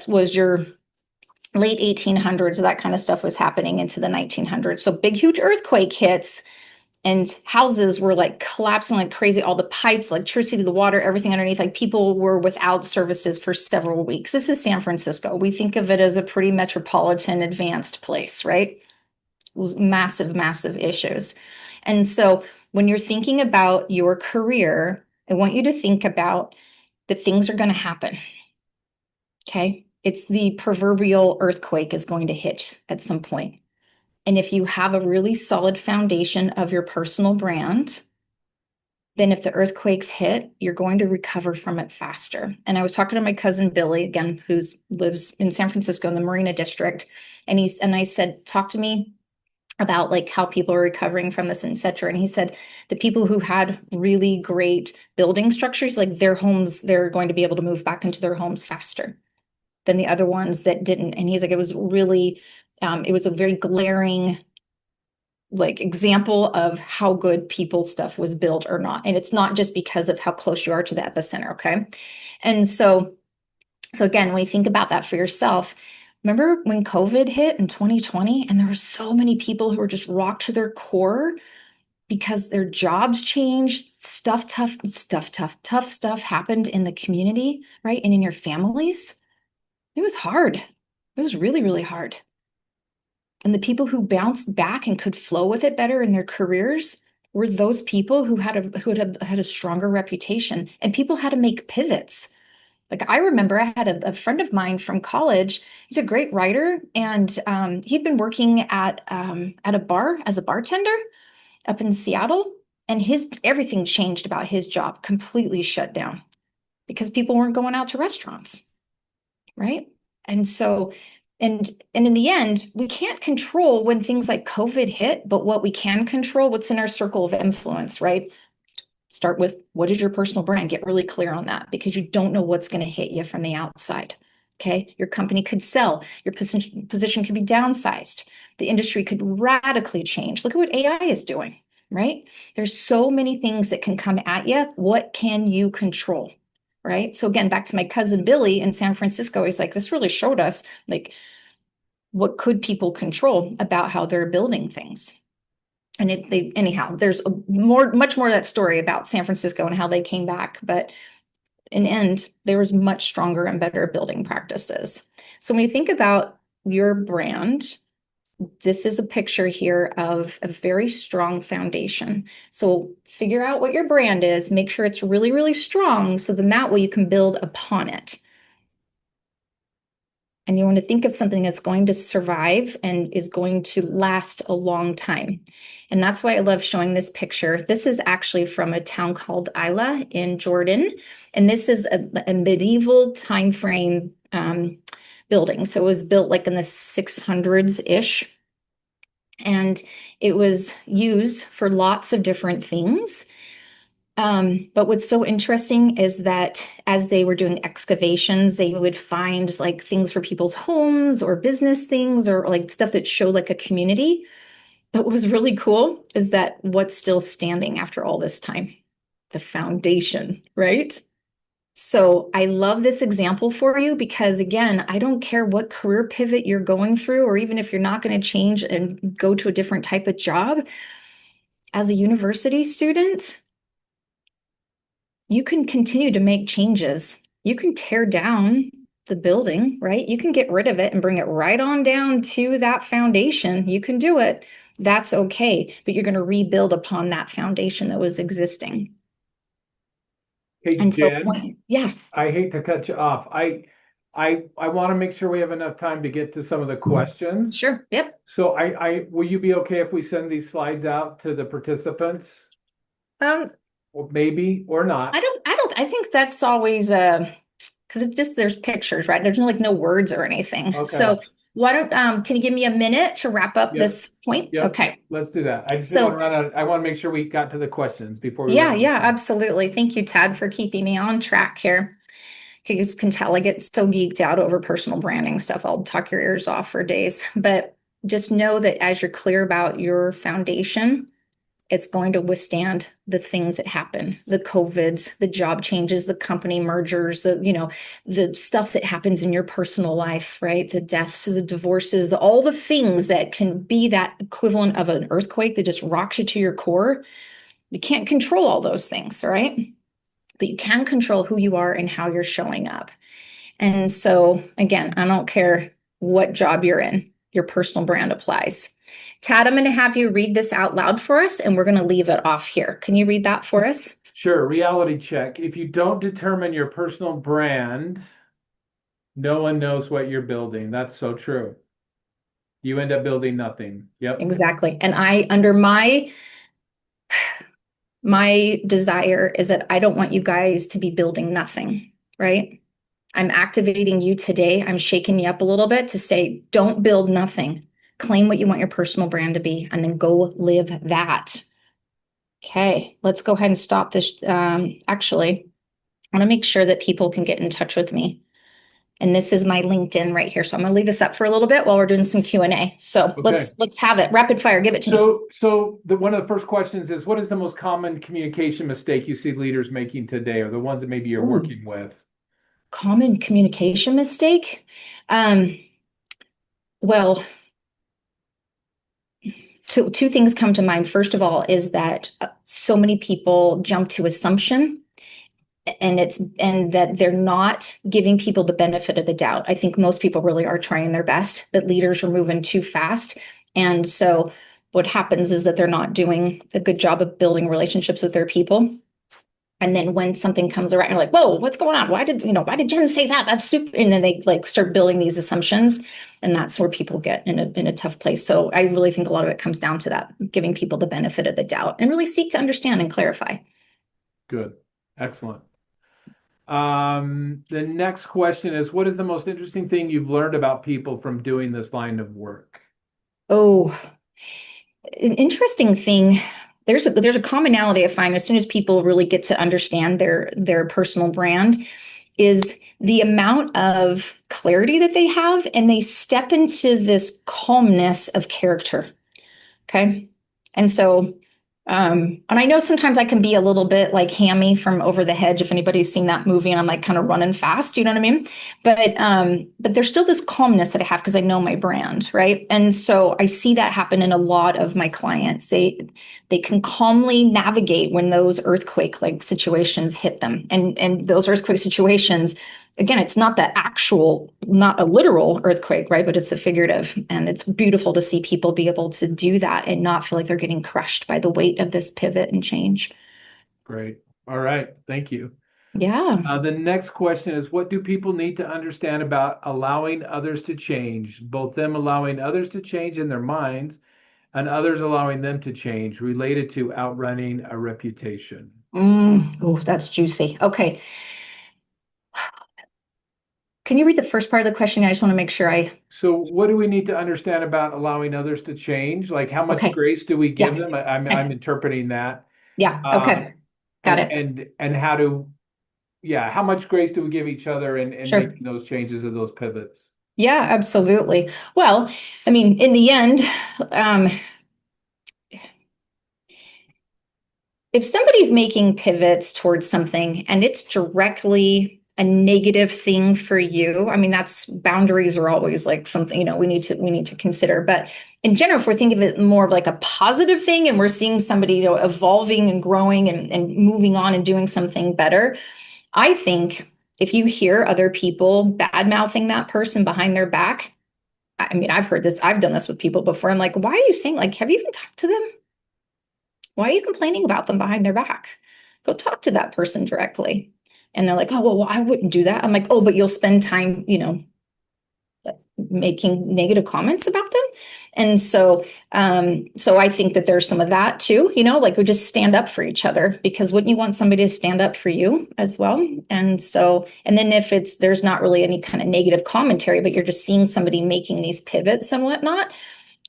Speaker 2: was your late 1800s. That kind of stuff was happening into the 1900s. So big, huge earthquake hits, and houses were like collapsing like crazy. All the pipes, electricity, the water, everything underneath. Like people were without services for several weeks. This is San Francisco. We think of it as a pretty metropolitan, advanced place, right? It was massive issues. And so when you're thinking about your career, I want you to think about that things are going to happen. Okay. It's the proverbial earthquake is going to hit at some point. And if you have a really solid foundation of your personal brand, then if the earthquakes hit, you're going to recover from it faster. And I was talking to my cousin Billy, again, who lives in San Francisco in the Marina District. And I said, talk to me about like how people are recovering from this, et cetera. And he said the people who had really great building structures, like their homes, they're going to be able to move back into their homes faster than the other ones that didn't. And he's like, it was really, it was a very glaring like example of how good people's stuff was built or not. And it's not just because of how close you are to the epicenter. Okay. And so again, when you think about that for yourself, remember when COVID hit in 2020 and there were so many people who were just rocked to their core because their jobs changed, tough stuff happened in the community, right? And in your families. It was hard. It was really hard. And the people who bounced back and could flow with it better in their careers were those people who had a stronger reputation, and people had to make pivots. Like I remember I had a friend of mine from college. He's a great writer, and he'd been working at a bar as a bartender up in Seattle, and everything changed about his job, completely shut down because people weren't going out to restaurants. Right? And so, and in the end, we can't control when things like COVID hit, but what we can control, what's in our circle of influence, right? Start with what is your personal brand? Get really clear on that because you don't know what's going to hit you from the outside. Okay. Your company could sell, your position could be downsized. The industry could radically change. Look at what AI is doing, right? There's so many things that can come at you. What can you control? Right. So again, back to my cousin Billy in San Francisco, he's like, this really showed us like what could people control about how they're building things. And anyhow, there's much more of that story about San Francisco and how they came back. But in the end, there was much stronger and better building practices. So when you think about your brand, this is a picture here of a very strong foundation. So figure out what your brand is, make sure it's really strong. So then that way you can build upon it. And you want to think of something that's going to survive and is going to last a long time. And that's why I love showing this picture. This is actually from a town called Isla in Jordan. And this is a medieval time frame building. So it was built like in the 600s-ish. And it was used for lots of different things. But what's so interesting is that as they were doing excavations, they would find like things for people's homes or business things or like stuff that showed like a community. But what was really cool is that what's still standing after all this time? The foundation, right? So I love this example for you because again, I don't care what career pivot you're going through, or even if you're not going to change and go to a different type of job, as a university student, you can continue to make changes. You can tear down the building, right? You can get rid of it and bring it right on down to that foundation. You can do it. That's okay. But you're going to rebuild upon that foundation that was existing.
Speaker 1: Hey,
Speaker 2: And so,
Speaker 1: Jen,
Speaker 2: yeah,
Speaker 1: I hate to cut you off. I want to make sure we have enough time to get to some of the questions.
Speaker 2: sure. Yep.
Speaker 1: So will you be okay if we send these slides out to the participants? Or maybe or not.
Speaker 2: I think that's always because it just there's pictures, right? There's no words or anything.
Speaker 1: Okay.
Speaker 2: So why don't can you give me a minute to wrap up
Speaker 1: Yep.
Speaker 2: this point?
Speaker 1: Yep.
Speaker 2: Okay.
Speaker 1: Let's do that. I just
Speaker 2: So-
Speaker 1: don't want to run out. I want to make sure we got to the questions before we
Speaker 2: Yeah,
Speaker 1: run out of
Speaker 2: yeah,
Speaker 1: time.
Speaker 2: absolutely. Thank you, Tad, for keeping me on track here. You guys can tell I get so geeked out over personal branding stuff. I'll talk your ears off for days. But just know that as you're clear about your foundation, it's going to withstand the things that happen, the COVIDs, the job changes, the company mergers, the stuff that happens in your personal life, right? The deaths, the divorces, all the things that can be that equivalent of an earthquake that just rocks you to your core. You can't control all those things, right? But you can control who you are and how you're showing up. And so, again, I don't care what job you're in, your personal brand applies. Tad, I'm going to have you read this out loud for us, and we're going to leave it off here. Can you read that for us?
Speaker 1: Sure. Reality check. If you don't determine your personal brand, no one knows what you're building. That's so true. You end up building nothing. Yep.
Speaker 2: Exactly. And my desire is that I don't want you guys to be building nothing, right? I'm activating you today. I'm shaking you up a little bit to say, don't build nothing. Claim what you want your personal brand to be, and then go live that. Okay, let's go ahead and stop this. Actually, I want to make sure that people can get in touch with me. And this is my LinkedIn right here. So I'm going to leave this up for a little bit while we're doing some Q&A. So let's have it. Rapid fire, give it to me.
Speaker 1: So one of the first questions is, what is the most common communication mistake you see leaders making today, or the ones that maybe you're working with?
Speaker 2: Common communication mistake? Well, two things come to mind. First of all, is that so many people jump to assumption, and that they're not giving people the benefit of the doubt. I think most people really are trying their best, but leaders are moving too fast. And so what happens is that they're not doing a good job of building relationships with their people. And then when something comes around, you're like, whoa, what's going on? Why did Jenn say that? That's super. And then they like start building these assumptions. And that's where people get in a tough place. So I really think a lot of it comes down to that, giving people the benefit of the doubt and really seek to understand and clarify.
Speaker 1: Good. Excellent. The next question is, what is the most interesting thing you've learned about people from doing this line of work?
Speaker 2: Oh, an interesting thing. There's a commonality I find as soon as people really get to understand their personal brand is the amount of clarity that they have, and they step into this calmness of character. Okay. And so, and I know sometimes I can be a little bit like Hammy from Over the Hedge, if anybody's seen that movie, and I'm like kind of running fast, you know what I mean? But there's still this calmness that I have because I know my brand, right? And so I see that happen in a lot of my clients. They can calmly navigate when those earthquake-like situations hit them. And those earthquake situations, again, it's not not a literal earthquake, right? But it's a figurative. And it's beautiful to see people be able to do that and not feel like they're getting crushed by the weight of this pivot and change.
Speaker 1: Great. All right. Thank you.
Speaker 2: Yeah.
Speaker 1: The next question is, what do people need to understand about allowing others to change, both them allowing others to change in their minds and others allowing them to change related to outrunning a reputation?
Speaker 2: Oh, that's juicy. Okay. Can you read the first part of the question? I just want to make sure I.
Speaker 1: So, what do we need to understand about allowing others to change? Like, how much
Speaker 2: Okay.
Speaker 1: grace do we give
Speaker 2: Yeah.
Speaker 1: them? I'm
Speaker 2: Okay.
Speaker 1: interpreting that.
Speaker 2: Yeah.
Speaker 1: Um,
Speaker 2: Okay. Got it.
Speaker 1: and how do, yeah, how much grace do we give each other in
Speaker 2: Sure.
Speaker 1: making those changes and those pivots?
Speaker 2: Yeah, absolutely. Well, I mean, in the end, um, if somebody's making pivots towards something and it's directly a negative thing for you, I mean, that's boundaries are always like something, we need to consider. But in general, if we're thinking of it more of like a positive thing and we're seeing somebody, evolving and growing and moving on and doing something better, I think if you hear other people bad mouthing that person behind their back, I mean, I've heard this, I've done this with people before. I'm like, why are you saying, like, have you even talked to them? Why are you complaining about them behind their back? Go talk to that person directly. And they're like, oh, well, I wouldn't do that. I'm like, oh, but you'll spend time, making negative comments about them. And so I think that there's some of that too, like we just stand up for each other because wouldn't you want somebody to stand up for you as well? And then if there's not really any kind of negative commentary, but you're just seeing somebody making these pivots and whatnot,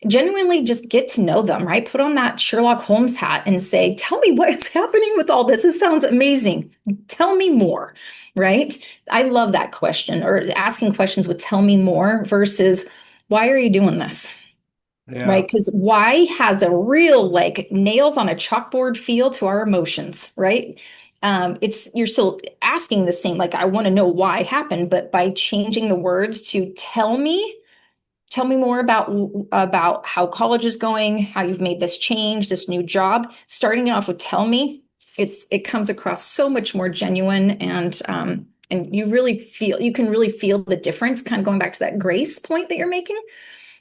Speaker 2: genuinely just get to know them, right? Put on that Sherlock Holmes hat and say, tell me what is happening with all this. This sounds amazing. Tell me more, right? I love that question, or asking questions with tell me more versus why are you doing this?
Speaker 1: Yeah,
Speaker 2: Right? Because why has a real like nails on a chalkboard feel to our emotions, right? You're still asking the same, like I want to know why it happened, but by changing the words to tell me more about how college is going, how you've made this change, this new job. Starting it off with tell me, it comes across so much more genuine and you can really feel the difference, kind of going back to that grace point that you're making,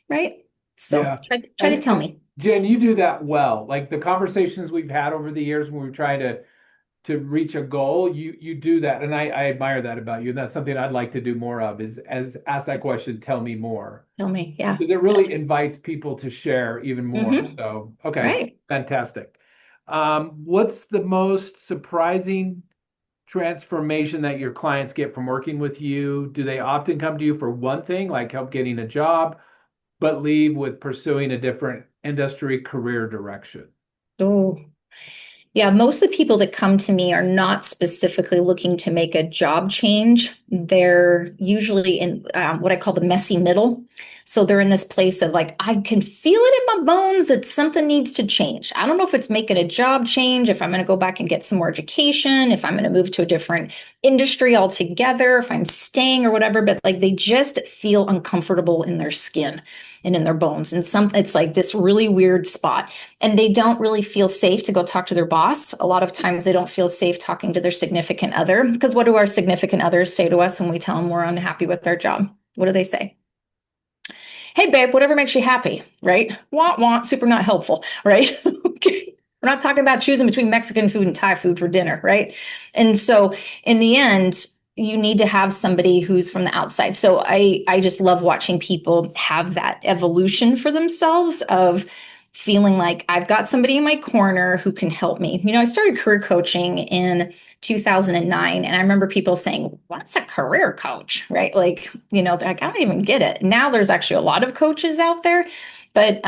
Speaker 2: right? So
Speaker 1: yeah.
Speaker 2: try to tell
Speaker 1: And
Speaker 2: me.
Speaker 1: Jen, you do that well. Like the conversations we've had over the years when we try to reach a goal, you do that, and I admire that about you. And that's something I'd like to do more of. Is as ask that question, tell me more,
Speaker 2: Tell me. Yeah.
Speaker 1: because it really invites people to share even more.
Speaker 2: Hmm.
Speaker 1: So, okay,
Speaker 2: Right.
Speaker 1: fantastic. What's the most surprising transformation that your clients get from working with you? Do they often come to you for one thing, like help getting a job, but leave with pursuing a different industry career direction?
Speaker 2: Oh, yeah, most of the people that come to me are not specifically looking to make a job change. They're usually in what I call the messy middle. So they're in this place of like, I can feel it in my bones that something needs to change. I don't know if it's making a job change, if I'm going to go back and get some more education, if I'm going to move to a different industry altogether, if I'm staying or whatever, but like they just feel uncomfortable in their skin and in their bones. And it's like this really weird spot and they don't really feel safe to go talk to their boss. A lot of times they don't feel safe talking to their significant other because what do our significant others say to us when we tell them we're unhappy with their job? What do they say? Hey, babe, whatever makes you happy, right? Want, super not helpful, right? Okay. We're not talking about choosing between Mexican food and Thai food for dinner, right? And so in the end, you need to have somebody who's from the outside. So I just love watching people have that evolution for themselves of feeling like I've got somebody in my corner who can help me. I started career coaching in 2009 and I remember people saying, what's a career coach, right? Like, like, I don't even get it. Now there's actually a lot of coaches out there, but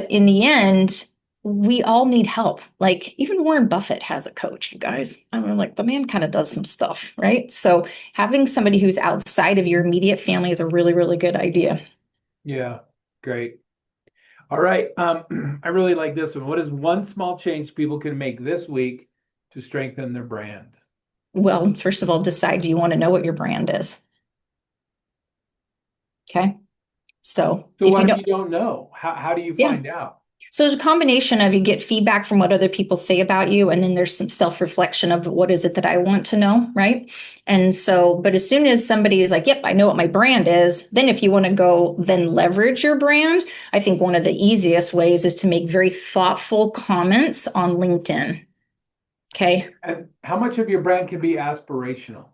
Speaker 2: in the end, we all need help. Like even Warren Buffett has a coach, you guys. I mean, like the man kind of does some stuff, right? So having somebody who's outside of your immediate family is a really, really good idea.
Speaker 1: Yeah, great. All right. I really like this one. What is one small change people can make this week to strengthen their brand?
Speaker 2: Well, first of all, decide, do you want to know what your brand is? Okay. So
Speaker 1: So
Speaker 2: if you
Speaker 1: what if
Speaker 2: don't,
Speaker 1: you don't know? How do you
Speaker 2: yeah.
Speaker 1: find out?
Speaker 2: So there's a combination of you get feedback from what other people say about you, and then there's some self-reflection of what is it that I want to know, right? And so, but as soon as somebody is like, yep, I know what my brand is, then if you want to go then leverage your brand, I think one of the easiest ways is to make very thoughtful comments on LinkedIn. Okay.
Speaker 1: And how much of your brand can be aspirational?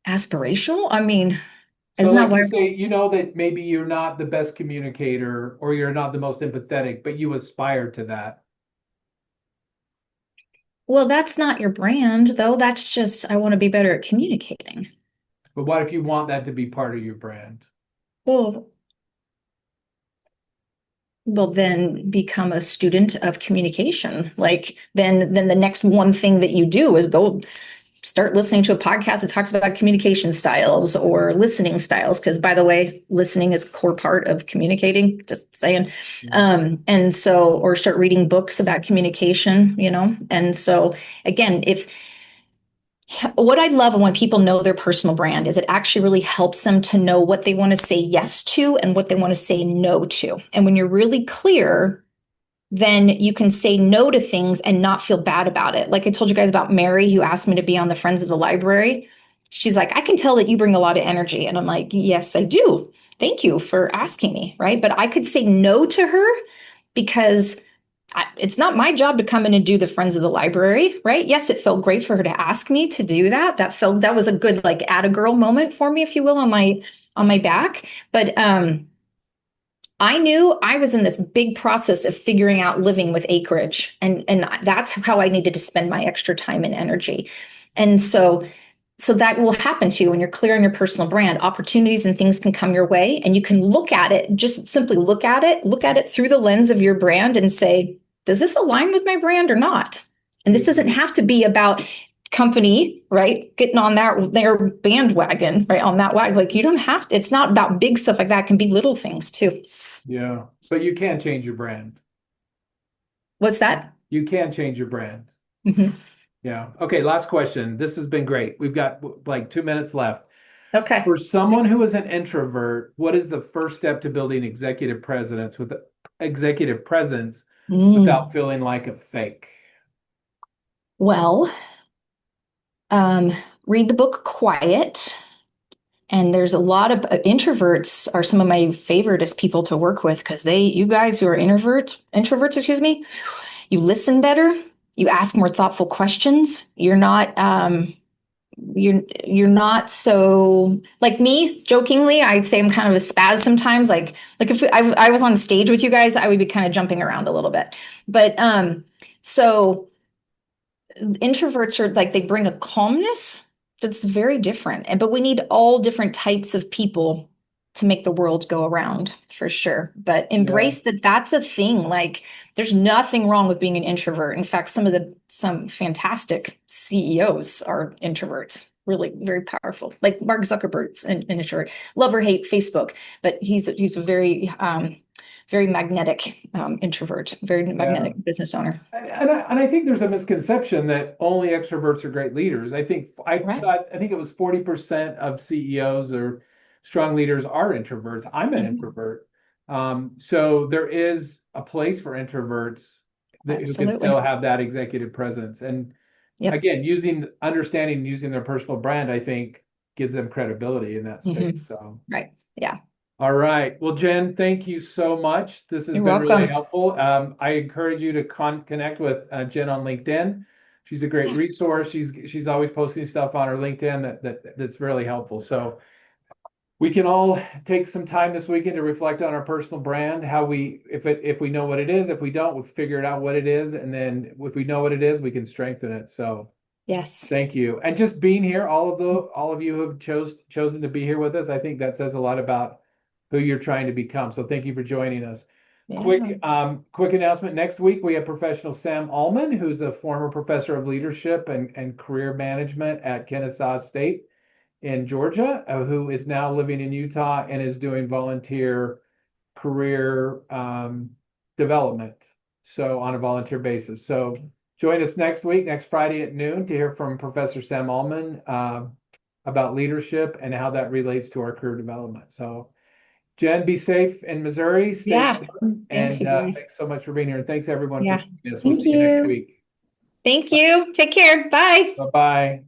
Speaker 2: Aspirational? I mean,
Speaker 1: So
Speaker 2: isn't that
Speaker 1: like
Speaker 2: why?
Speaker 1: you say, you know that maybe you're not the best communicator or you're not the most empathetic, but you aspire to that.
Speaker 2: Well, that's not your brand, though. That's just, I want to be better at communicating.
Speaker 1: But what if you want that to be part of your brand?
Speaker 2: Well, well, then become a student of communication. Like then the next one thing that you do is go start listening to a podcast that talks about communication styles or listening styles. Because by the way, listening is a core part of communicating, just saying. And so, or start reading books about communication, you know? And so again, if what I love when people know their personal brand is it actually really helps them to know what they want to say yes to and what they want to say no to. And when you're really clear, then you can say no to things and not feel bad about it. Like I told you guys about Mary, who asked me to be on the Friends of the Library. She's like, I can tell that you bring a lot of energy. And I'm like, yes, I do. Thank you for asking me. Right. But I could say no to her because it's not my job to come in and do the Friends of the Library, right? Yes, it felt great for her to ask me to do that. That was a good like atta girl moment for me, if you will, on my back. But I knew I was in this big process of figuring out living with acreage, and that's how I needed to spend my extra time and energy. And so that will happen to you when you're clear on your personal brand. Opportunities and things can come your way, and you can look at it, just simply look at it through the lens of your brand and say, does this align with my brand or not? And this doesn't have to be about company, right? Getting on their bandwagon, right? On that wagon. Like you don't have to, it's not about big stuff like that. It can be little things too.
Speaker 1: Yeah. But you can change your brand.
Speaker 2: What's that?
Speaker 1: You can change your brand.
Speaker 2: Mhm.
Speaker 1: Yeah. Okay, last question. This has been great. We've got like 2 minutes left.
Speaker 2: Okay.
Speaker 1: For someone who is an introvert, what is the first step to building executive presence without
Speaker 2: Mm.
Speaker 1: feeling like a fake?
Speaker 2: Well, um, read the book Quiet. And there's a lot of introverts are some of my favoriteest people to work with because you guys who are introverts, excuse me, you listen better, you ask more thoughtful questions. You're not so like me. Jokingly, I'd say I'm kind of a spaz sometimes. Like if I was on stage with you guys, I would be kind of jumping around a little bit. But so introverts are like they bring a calmness that's very different. But we need all different types of people to make the world go around for sure. But
Speaker 1: Yeah.
Speaker 2: embrace that that's a thing. Like there's nothing wrong with being an introvert. In fact, some fantastic CEOs are introverts. Really very powerful. Like Mark Zuckerberg's an introvert. Love or hate Facebook, but he's a very magnetic introvert, very
Speaker 1: Yeah.
Speaker 2: magnetic business owner.
Speaker 1: And I think there's a misconception that only extroverts are great leaders. I think
Speaker 2: Right.
Speaker 1: I think it was 40% of CEOs or strong leaders are introverts. I'm an
Speaker 2: Mhm.
Speaker 1: introvert. So there is a place for introverts who can still
Speaker 2: Absolutely.
Speaker 1: have that executive presence. And
Speaker 2: Yep.
Speaker 1: again, understanding using their personal brand, I think gives them credibility in that space.
Speaker 2: Hmm.
Speaker 1: So
Speaker 2: Right. Yeah.
Speaker 1: all right. Well, Jenn, thank you so much. This has
Speaker 2: You're
Speaker 1: been really
Speaker 2: welcome.
Speaker 1: helpful. I encourage you to connect with Jenn on LinkedIn. She's a great
Speaker 2: Yeah.
Speaker 1: resource. She's always posting stuff on her LinkedIn that's really helpful. So we can all take some time this weekend to reflect on our personal brand, how if we know what it is, if we don't, we'll figure it out what it is, and then if we know what it is, we can strengthen it. So
Speaker 2: Yes.
Speaker 1: thank you. And just being here, all of you who have chosen to be here with us, I think that says a lot about who you're trying to become. So thank you for joining us.
Speaker 2: Yeah.
Speaker 1: Quick announcement. Next week we have professional Sam Allman, who's a former professor of leadership and career management at Kennesaw State in Georgia, who is now living in Utah and is doing volunteer career development. So on a volunteer basis. So join us next week, next Friday at noon, to hear from Professor Sam Allman about leadership and how that relates to our career development. So, Jenn, be safe in Missouri. Stay
Speaker 2: Yeah.
Speaker 1: warm,
Speaker 2: Thanks,
Speaker 1: and
Speaker 2: you guys.
Speaker 1: thanks so much for being here. And thanks everyone for
Speaker 2: Yeah.
Speaker 1: joining us. We'll
Speaker 2: Thank
Speaker 1: see you next
Speaker 2: you.
Speaker 1: week.
Speaker 2: Thank you. Take care. Bye.
Speaker 1: Bye bye.